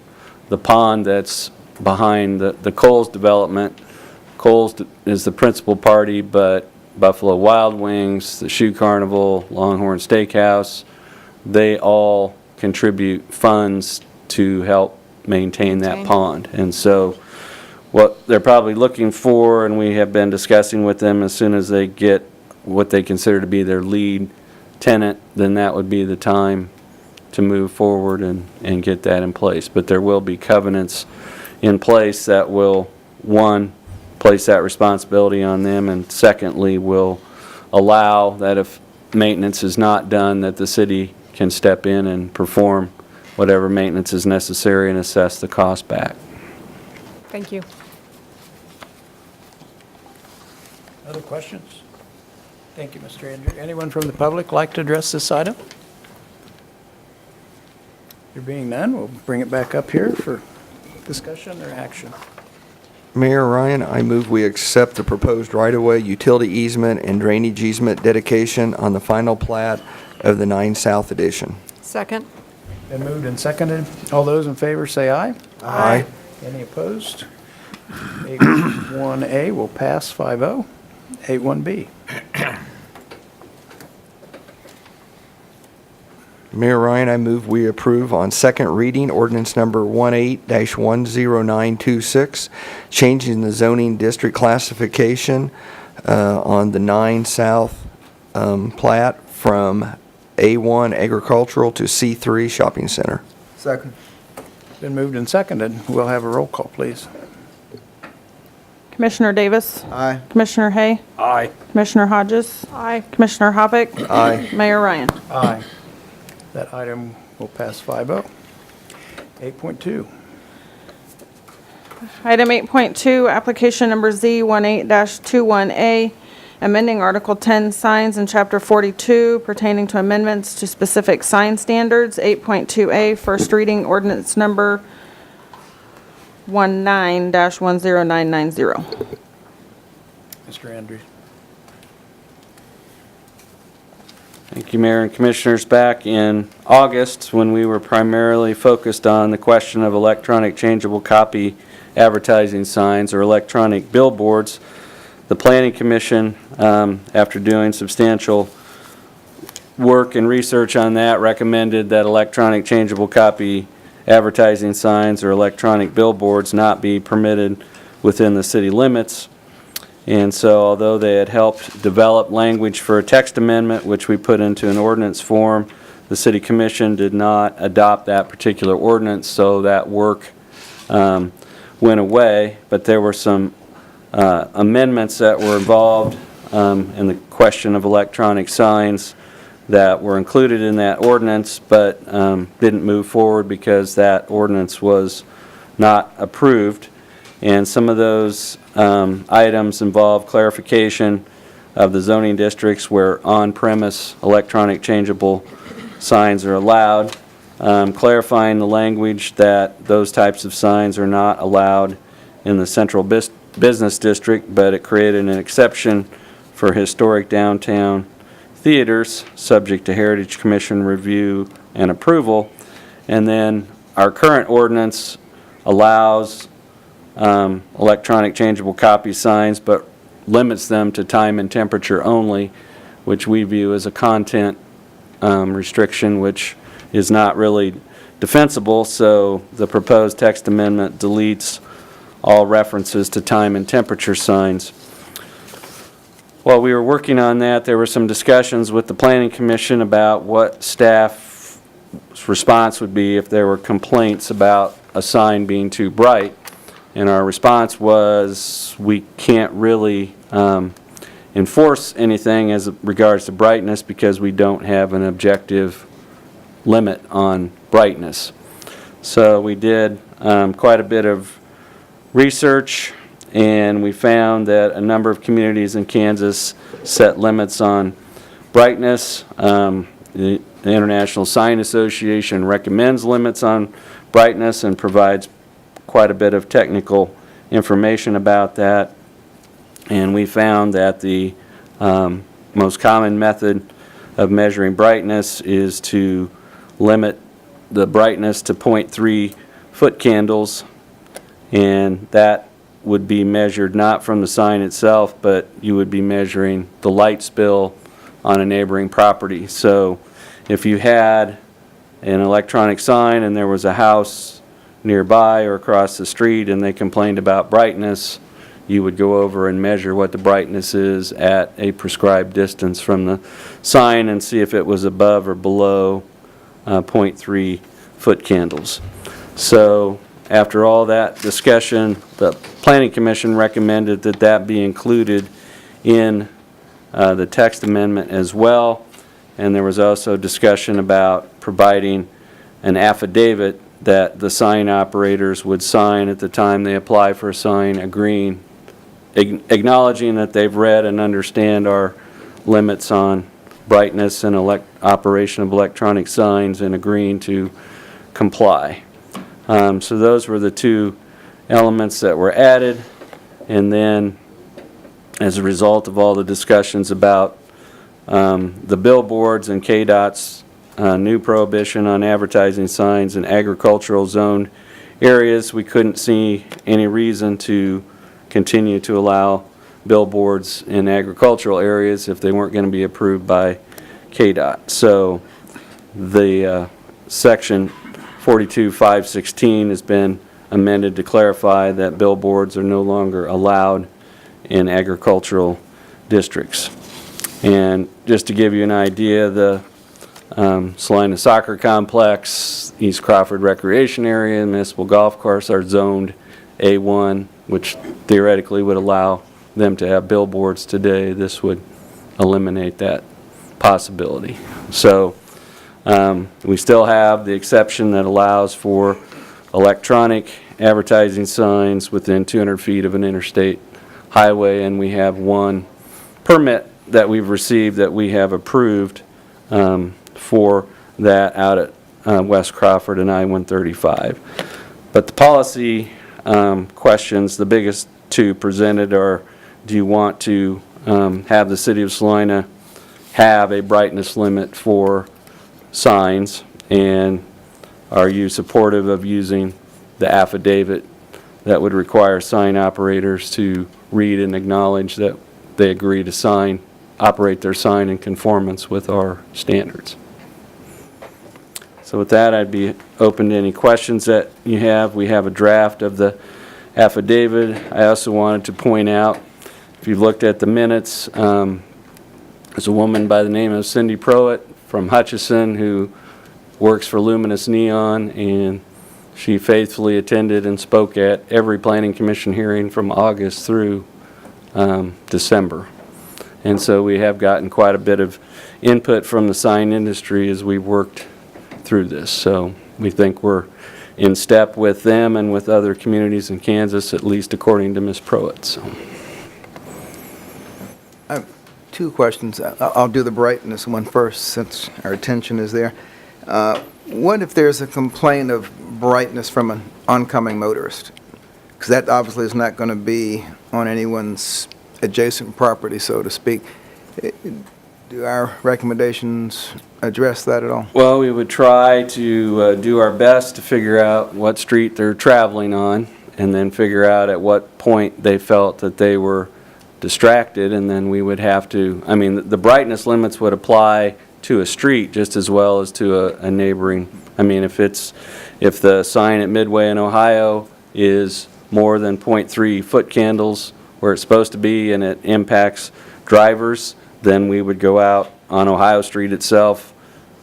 the pond that's behind the Kohl's development, Kohl's is the principal party, but Buffalo Wild Wings, the Shoe Carnival, Longhorn Steakhouse, they all contribute funds to help maintain that pond. And so what they're probably looking for, and we have been discussing with them, as soon as they get what they consider to be their lead tenant, then that would be the time to move forward and get that in place. But there will be covenants in place that will, one, place that responsibility on them, and secondly, will allow that if maintenance is not done, that the city can step in and perform whatever maintenance is necessary and assess the cost back. Thank you. Other questions? Thank you, Mr. Andrew. Anyone from the public like to address this item? There being none, we'll bring it back up here for discussion or action. Mayor Ryan, I move we accept the proposed right-of-way, utility easement, and drainage easement dedication on the final plat of the 9 South Edition. Second. Been moved and seconded. All those in favor say aye. Aye. Any opposed? 81A will pass 5-0. 81B. Mayor Ryan, I move we approve on second reading ordinance number 18-10926, changing the zoning district classification on the 9 South plat from A1 agricultural to C3 shopping center. Second. Been moved and seconded. We'll have a roll call, please. Commissioner Davis? Aye. Commissioner Hay? Aye. Commissioner Hodges? Aye. Commissioner Hoppick? Aye. Mayor Ryan? Aye. That item will pass 5-0. 8.2. Item 8.2, application number Z18-21A, amending Article 10 signs in Chapter 42 pertaining to amendments to specific sign standards. 8.2A, first reading ordinance number 19-10990. Mr. Andrews. Thank you, Mayor and Commissioners. Back in August, when we were primarily focused on the question of electronic changeable copy advertising signs or electronic billboards, the Planning Commission, after doing substantial work and research on that, recommended that electronic changeable copy advertising signs or electronic billboards not be permitted within the city limits. And so although they had helped develop language for a text amendment, which we put into an ordinance form, the City Commission did not adopt that particular ordinance, so that work went away. But there were some amendments that were involved in the question of electronic signs that were included in that ordinance, but didn't move forward because that ordinance was not approved. And some of those items involve clarification of the zoning districts where on-premise electronic changeable signs are allowed, clarifying the language that those types of signs are not allowed in the central business district, but it created an exception for historic downtown theaters, subject to Heritage Commission review and approval. And then our current ordinance allows electronic changeable copy signs, but limits them to time and temperature only, which we view as a content restriction, which is not really defensible. So the proposed text amendment deletes all references to time and temperature signs. While we were working on that, there were some discussions with the Planning Commission about what staff's response would be if there were complaints about a sign being too bright. And our response was, we can't really enforce anything as regards to brightness because we don't have an objective limit on brightness. So we did quite a bit of research, and we found that a number of communities in Kansas set limits on brightness. The International Sign Association recommends limits on brightness and provides quite a bit of technical information about that. And we found that the most common method of measuring brightness is to limit the brightness to 0.3 foot candles, and that would be measured not from the sign itself, but you would be measuring the light spill on a neighboring property. So if you had an electronic sign and there was a house nearby or across the street and they complained about brightness, you would go over and measure what the brightness is at a prescribed distance from the sign and see if it was above or below 0.3 foot candles. So after all that discussion, the Planning Commission recommended that that be included in the text amendment as well. And there was also discussion about providing an affidavit that the sign operators would sign at the time they apply for a sign, agreeing, acknowledging that they've read and understand our limits on brightness and operation of electronic signs and agreeing to comply. So those were the two elements that were added. And then as a result of all the discussions about the billboards and KDOT's new prohibition on advertising signs in agricultural zone areas, we couldn't see any reason to continue to allow billboards in agricultural areas if they weren't going to be approved by KDOT. So the section 42.516 has been amended to clarify that billboards are no longer allowed in agricultural districts. And just to give you an idea, the Salina Soccer Complex, East Crawford Recreation Area, and Municipal Golf Course are zoned A1, which theoretically would allow them to have billboards today. This would eliminate that possibility. So we still have the exception that allows for electronic advertising signs within 200 feet of an interstate highway, and we have one permit that we've received that we have approved for that out at West Crawford and I-135. But the policy questions, the biggest two presented are, do you want to have the City of Salina have a brightness limit for signs, and are you supportive of using the affidavit that would require sign operators to read and acknowledge that they agree to operate their sign in conformance with our standards? So with that, I'd be open to any questions that you have. We have a draft of the affidavit. I also wanted to point out, if you've looked at the minutes, there's a woman by the name of Cindy Proett from Hutchison who works for Luminous Neon, and she faithfully attended and spoke at every Planning Commission hearing from August through December. And so we have gotten quite a bit of input from the sign industry as we've worked through this. So we think we're in step with them and with other communities in Kansas, at least according to Ms. Proett. So. I have two questions. I'll do the brightness one first since our attention is there. What if there's a complaint of brightness from an oncoming motorist? Because that obviously is not going to be on anyone's adjacent property, so to speak. Do our recommendations address that at all? Well, we would try to do our best to figure out what street they're traveling on, and then figure out at what point they felt that they were distracted, and then we would have to, I mean, the brightness limits would apply to a street just as well as to a neighboring. I mean, if the sign at Midway in Ohio is more than 0.3 foot candles where it's supposed to be and it impacts drivers, then we would go out on Ohio Street itself,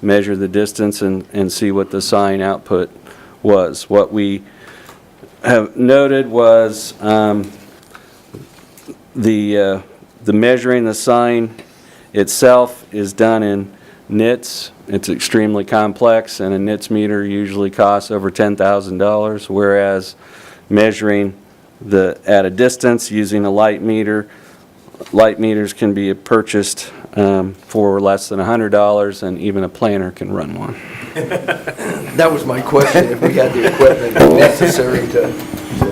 measure the distance, and see what the sign output was. What we have noted was the measuring the sign itself is done in nits. It's extremely complex, and a nits meter usually costs over $10,000, whereas measuring at a distance using a light meter, light meters can be purchased for less than $100, and even a planner can run one. That was my question, if we had the equipment necessary to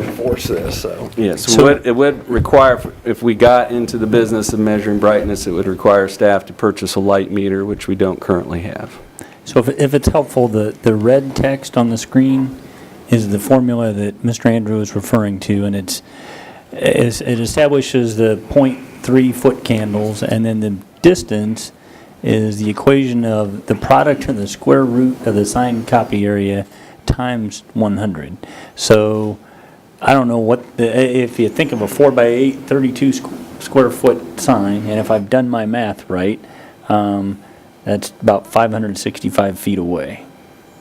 enforce this, so. Yes, it would require, if we got into the business of measuring brightness, it would require staff to purchase a light meter, which we don't currently have. So if it's helpful, the red text on the screen is the formula that Mr. Andrew is referring to, and it establishes the 0.3 foot candles, and then the distance is the equation of the product of the square root of the sign copy area times 100. So I don't know what, if you think of a 4x8, 32 square foot sign, and if I've done my math right, that's about 565 feet away.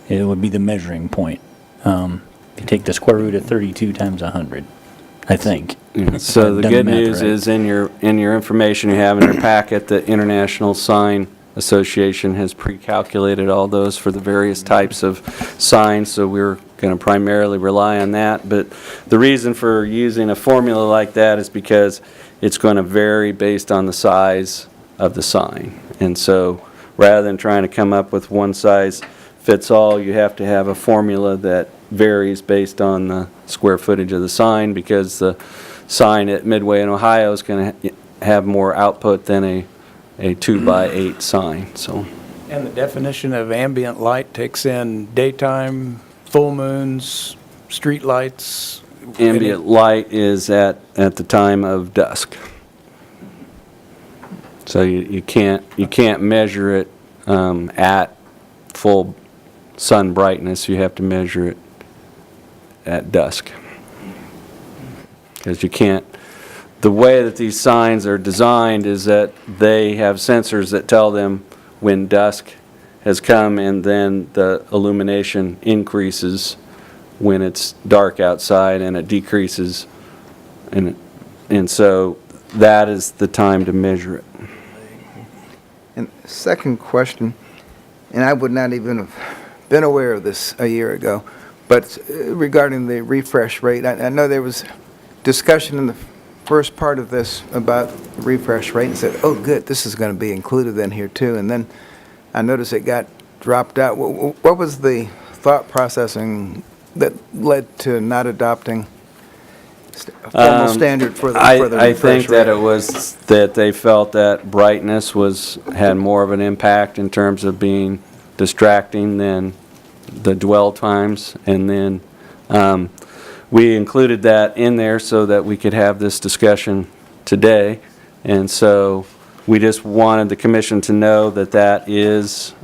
It would be the measuring point. If you take the square root of 32 times 100, I think. So the good news is in your information you have in your packet, the International Sign Association has pre-calculated all those for the various types of signs, so we're going to primarily rely on that. But the reason for using a formula like that is because it's going to vary based on the size of the sign. And so rather than trying to come up with one size fits all, you have to have a formula that varies based on the square footage of the sign, because the sign at Midway in Ohio is going to have more output than a 2x8 sign. So. And the definition of ambient light takes in daytime, full moons, street lights. Ambient light is at the time of dusk. So you can't measure it at full sun brightness, you have to measure it at dusk. Because you can't, the way that these signs are designed is that they have sensors that tell them when dusk has come, and then the illumination increases when it's dark outside, and it decreases. And so that is the time to measure it. And second question, and I would not even have been aware of this a year ago, but regarding the refresh rate, I know there was discussion in the first part of this about refresh rate, and said, oh, good, this is going to be included in here too. And then I noticed it got dropped out. What was the thought processing that led to not adopting a formal standard for the refresh rate? I think that it was that they felt that brightness had more of an impact in terms of being distracting than the dwell times. And then we included that in there so that we could have this discussion today. And so we just wanted the commission to know that that is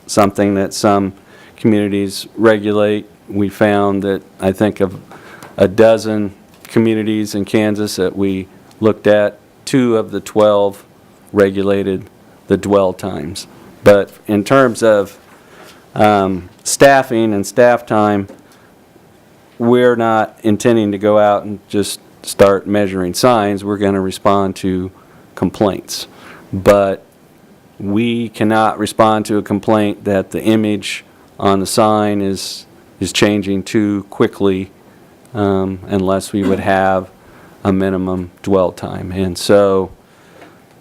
something that some communities regulate. We found that, I think, of a dozen communities in Kansas that we looked at, 2 of the 12 regulated the dwell times. But in terms of staffing and staff time, we're not intending to go out and just start measuring signs. We're going to respond to complaints. But we cannot respond to a complaint that the image on the sign is changing too quickly unless we would have a minimum dwell time. And so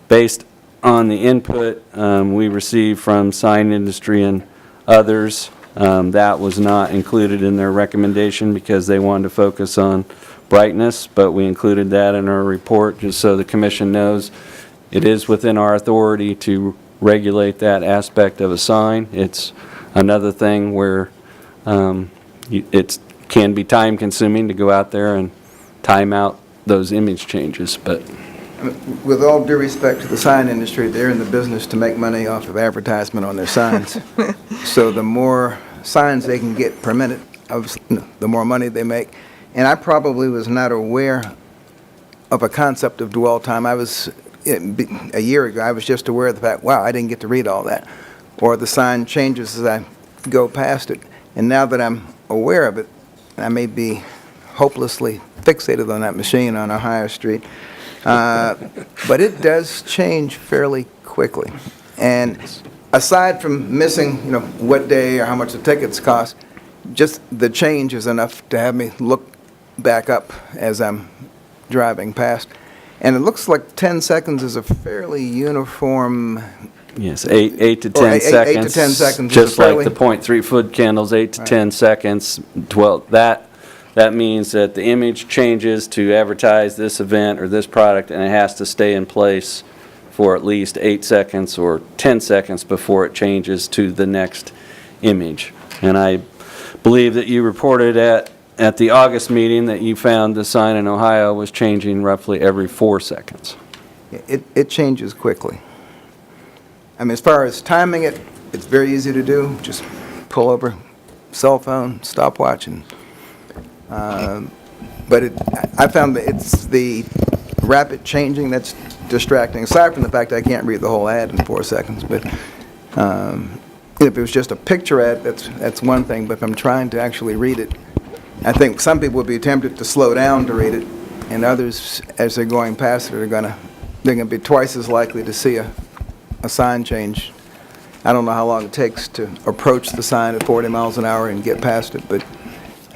based on the input we received from sign industry and others, that was not included in their recommendation because they wanted to focus on brightness, but we included that in our report just so the commission knows it is within our authority to regulate that aspect of a sign. It's another thing where it can be time consuming to go out there and time out those image changes, but With all due respect to the sign industry, they're in the business to make money off of advertisement on their signs. So the more signs they can get per minute, the more money they make. And I probably was not aware of a concept of dwell time. A year ago, I was just aware of the fact, wow, I didn't get to read all that. Or the sign changes as I go past it. And now that I'm aware of it, I may be hopelessly fixated on that machine on Ohio Street. But it does change fairly quickly. And aside from missing, what day or how much the tickets cost, just the change is enough to have me look back up as I'm driving past. And it looks like 10 seconds is a fairly uniform. yes, 8 to 10 seconds. 8 to 10 seconds. Just like the 0.3 foot candles, 8 to 10 seconds. Well, that means that the image changes to advertise this event or this product, and it has to stay in place for at least 8 seconds or 10 seconds before it changes to the next image. And I believe that you reported at the August meeting that you found the sign in Ohio was changing roughly every 4 seconds. It changes quickly. I mean, as far as timing it, it's very easy to do. Just pull over, cell phone, stopwatch, and but I found that it's the rapid changing that's distracting, aside from the fact I can't read the whole ad in 4 seconds. But if it was just a picture ad, that's one thing. But if I'm trying to actually read it, I think some people would be tempted to slow down to read it, and others, as they're going past it, they're going to be twice as likely to see a sign change. I don't know how long it takes to approach the sign at 40 miles an hour and get past it, but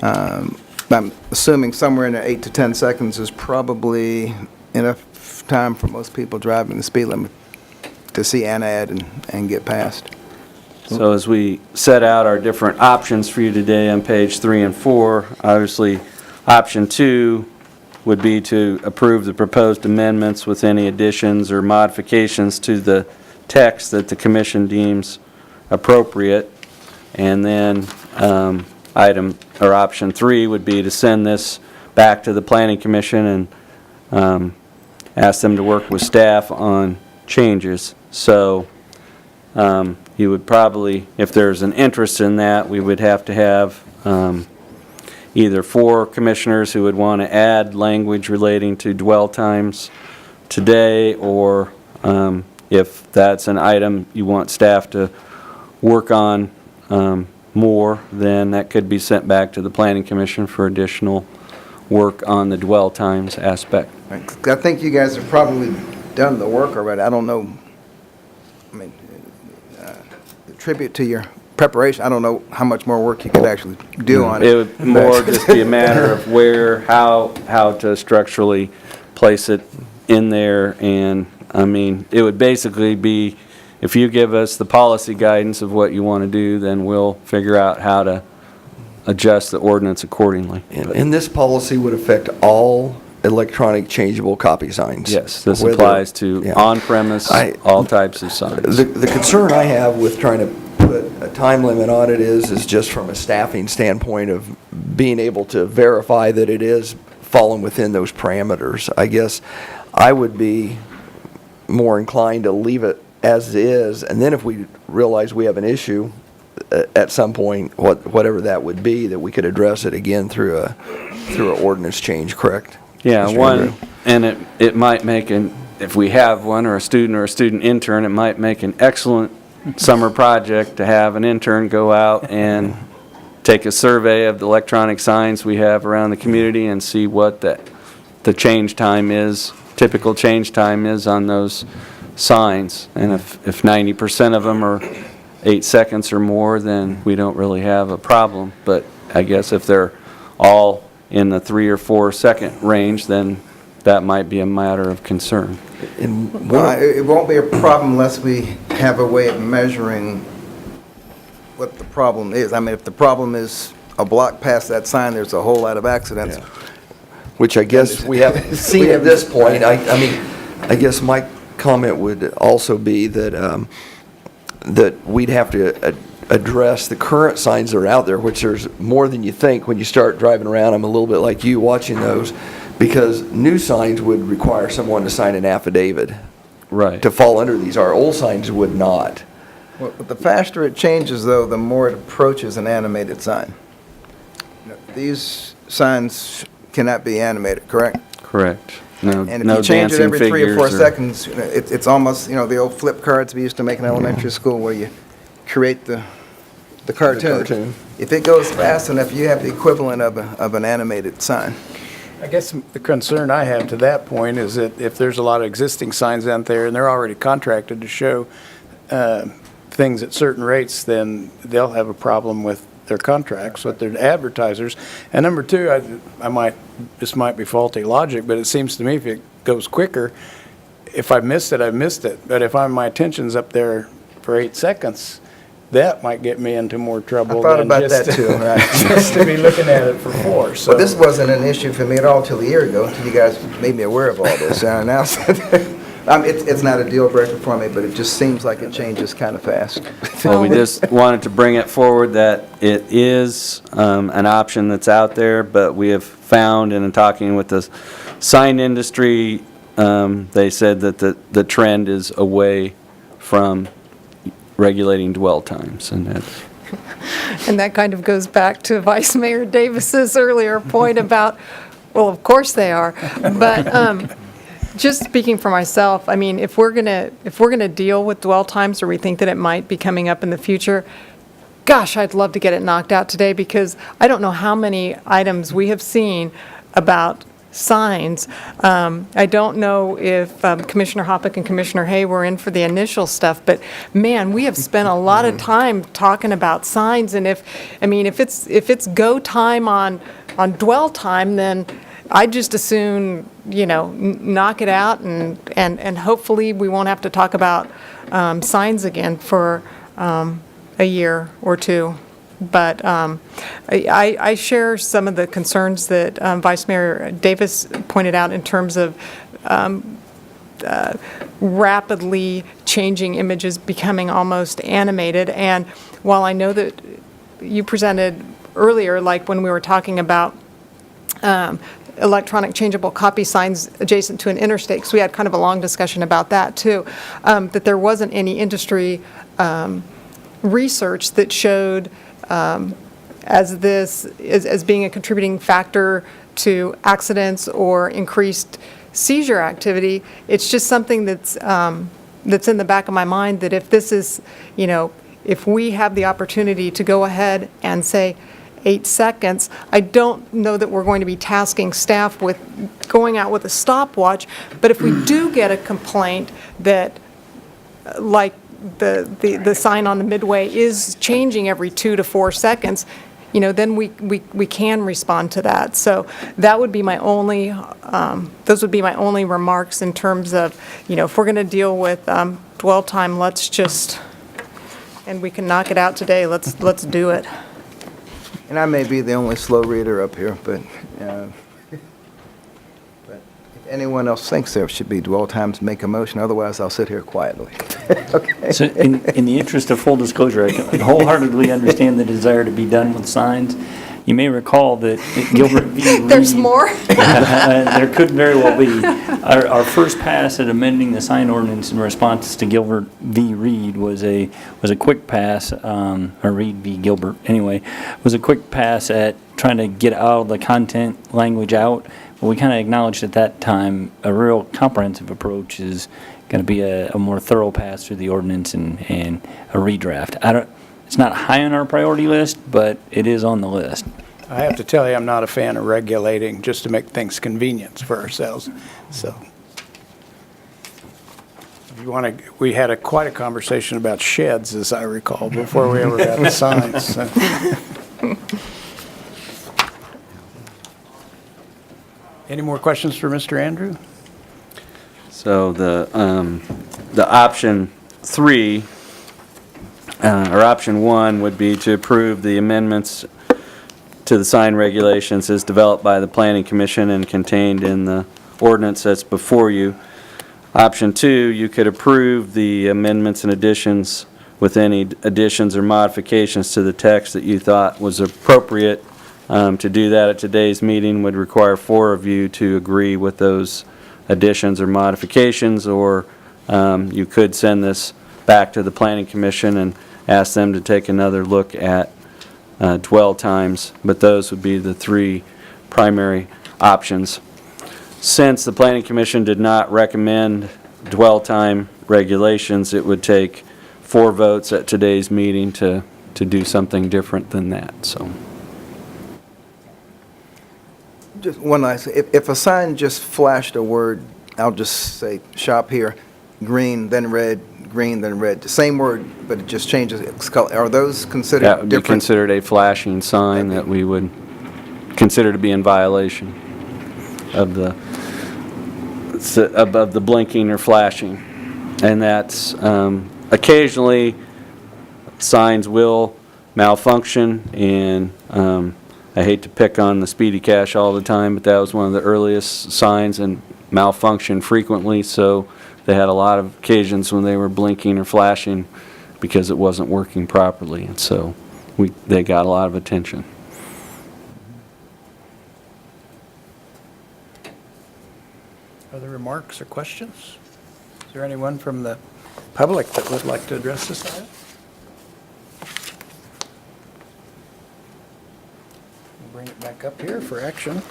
I'm assuming somewhere in the 8 to 10 seconds is probably enough time for most people driving the speed limit to see an ad and get past. So as we set out our different options for you today on page 3 and 4, obviously option 2 would be to approve the proposed amendments with any additions or modifications to the text that the commission deems appropriate. And then option 3 would be to send this back to the planning commission and ask them to work with staff on changes. So You would probably, if there's an interest in that, we would have to have either 4 commissioners who would want to add language relating to dwell times today, or if that's an item you want staff to work on more, then that could be sent back to the Planning Commission for additional work on the dwell times aspect. I think you guys have probably done the work already. I don't know, I mean, tribute to your preparation. I don't know how much more work you could actually do on it. It would more just be a matter of where, how to structurally place it in there, and, I mean, it would basically be, if you give us the policy guidance of what you want to do, then we'll figure out how to adjust the ordinance accordingly. And this policy would affect all electronic changeable copy signs? Yes, this Whether- applies to yeah. on-premise, all types of signs. The concern I have with trying to put a time limit on it is just from a staffing standpoint of being able to verify that it is falling within those parameters. I guess I would be more inclined to leave it as is, and then if we realize we have an issue at some point, whatever that would be, that we could address it again through a ordinance change, correct? Yeah, Mr. one, Andrew? and it might make if we have one, or a student intern, it might make an excellent summer project to have an intern go out and take a survey of the electronic signs we have around the community and see what the change time is, typical change time is on those signs. And if 90% of them are 8 seconds or more, then we don't really have a problem. But I guess if they're all in the 3 or 4 second range, then that might be a matter of concern. Well, it won't be a problem unless we have a way of measuring what the problem is. I mean, if the problem is a block past that sign, there's a whole lot of accidents. Yeah. Which I guess we haven't seen at this point. I mean, I guess my comment would also be that, that we'd have to address the current signs that are out there, which there's more than you think when you start driving around. I'm a little bit like you watching those, because new signs would require someone to sign an affidavit. Right. To fall under these. Our old signs would not. Well, the faster it changes, though, the more it approaches an animated sign. These signs cannot be animated, correct? Correct. No, And if no you change it dancing every 3 or 4 figures seconds, it's almost, the old flip cards we used to make in elementary school where you create the cartoon. If it goes fast enough, you have the equivalent of an animated sign. I guess the concern I have to that point is that if there's a lot of existing signs out there and they're already contracted to show things at certain rates, then they'll have a problem with their contracts with their advertisers. And number two, this might be faulty logic, but it seems to me if it goes quicker, if I missed it, I missed it. But if my attention's up there for 8 seconds, that might get me into more trouble. I thought than about just that too, right? just to be looking at it for 4. So Well, this wasn't an issue for me at all till a year ago, until you guys made me aware of all this. And now it's not a deal breaker for me, but it just seems like it changes kind of fast. Well, we just wanted to bring it forward that it is an option that's out there, but we have found, and in talking with the sign industry, they said that the trend is away from regulating dwell times, and that's... And that kind of goes back to Vice Mayor Davis's earlier point about, well, of course they are. But just speaking for myself, I mean, if we're gonna deal with dwell times, or we think that it might be coming up in the future, gosh, I'd love to get it knocked out today, because I don't know how many items we have seen about signs. I don't know if Commissioner Hoppick and Commissioner Hay were in for the initial stuff, but man, we have spent a lot of time talking about signs, and if it's go time on dwell time, then I'd just as soon, knock it out, and hopefully we won't have to talk about signs again for a year or two. But I share some of the concerns that Vice Mayor Davis pointed out in terms of rapidly changing images becoming almost animated. And while I know that you presented earlier, like when we were talking about electronic changeable copy signs adjacent to an interstate, because we had kind of a long discussion about that too, that there wasn't any industry research that showed as being a contributing factor to accidents or increased seizure activity. It's just something that's in the back of my mind, that if this is, if we have the opportunity to go ahead and say 8 seconds, I don't know that we're going to be tasking staff with going out with a stopwatch, but if we do get a complaint that, like the sign on the midway is changing every 2 to 4 seconds, then we can respond to that. So that would be my only, those would be my only remarks in terms of, if we're going to deal with dwell time, let's just, and we can knock it out today, let's do it. And I may be the only slow reader up here, but if anyone else thinks there should be dwell times, make a motion. Otherwise, I'll sit here quietly. Okay. So in the interest of full disclosure, I can wholeheartedly understand the desire to be done with signs. You may recall that Gilbert v. Reed... There's more? There could very well be. Our first pass at amending the sign ordinance in response to Gilbert v. Reed was a quick pass, or Reed v. Gilbert, anyway, was a quick pass at trying to get all the content language out. But we kind of acknowledged at that time a real comprehensive approach is going to be a more thorough pass through the ordinance and a redraft. It's not high on our priority list, but it is on the list. I have to tell you, I'm not a fan of regulating just to make things convenient for ourselves, so. If you want to, we had quite a conversation about sheds, as I recall, before we ever got the signs. So. Any more questions for Mr. Andrew? So the option 3, or option 1 would be to approve the amendments to the sign regulations as developed by the Planning Commission and contained in the ordinance that's before you. Option 2, you could approve the amendments and additions with any additions or modifications to the text that you thought was appropriate. To do that at today's meeting would require 4 of you to agree with those additions or modifications, or you could send this back to the Planning Commission and ask them to take another look at dwell times, but those would be the 3 primary options. Since the Planning Commission did not recommend dwell time regulations, it would take 4 votes at today's meeting to do something different than that, so. Just one last, if a sign just flashed a word, I'll just say shop here, green, then red, green, then red, the same word, but it just changes its color. Are those considered That would be different? considered a flashing sign that we would consider to be in violation of the blinking or flashing. And that's, occasionally, signs will malfunction, and I hate to pick on the Speedy Cash all the time, but that was one of the earliest signs and malfunctioned frequently, so they had a lot of occasions when they were blinking or flashing because it wasn't working properly, and so they got a lot of attention. Other remarks or questions? Is there anyone from the public that would like to address this item? We'll bring it back up here for action.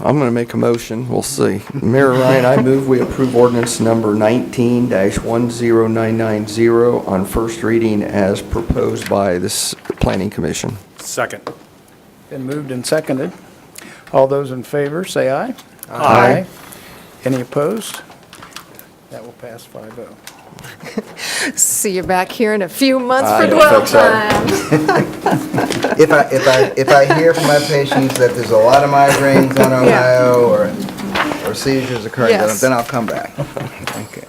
I'm going to make a motion. We'll see. Mayor Ryan, I move we approve ordinance number 19-10990 on first reading as proposed by this Planning Commission. Second. Been moved and seconded. All those in favor, say aye. Aye. Any opposed? That will pass 5-0. See you back here in a few months I for don't dwell think so. time. If I hear from my patients that there's a lot of migraines in Ohio or seizures occurring, Yes. then I'll come back. Okay.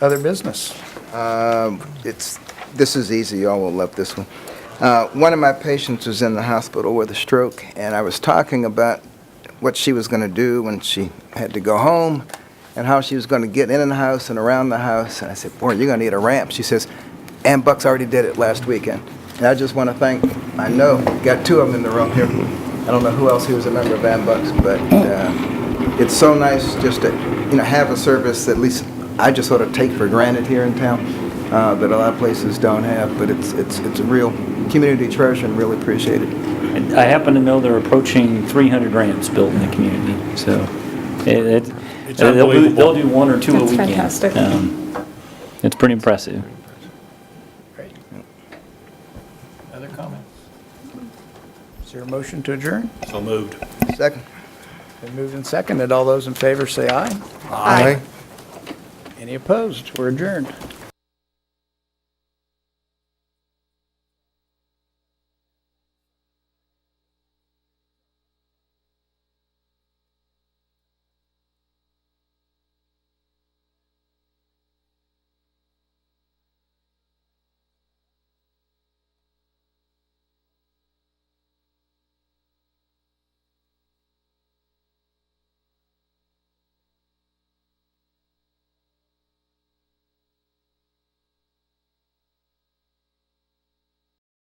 Other business? This is easy, y'all will love this one. One of my patients was in the hospital with a stroke, and I was talking about what she was going to do when she had to go home and how she was going to get in the house and around the house. And I said, boy, you're going to need a ramp. She says, Ann Bucks already did it last weekend. And I just want to thank, I know, got two of them in the room here. I don't know who else here was a member of AMBUCS, but it's so nice just to, have a service that at least I just sort of take for granted here in town, that a lot of places don't have, but it's a real community treasure and really appreciate it. And I happen to know they're approaching 300 ramps built in the community, so It's they'll unbelievable. do one or two a That's weekend. fantastic. It's pretty impressive. Great. Other comments? Is there a motion to adjourn? So moved. Second. Been moved and seconded. All those in favor say aye. Aye. Any opposed? We're adjourned.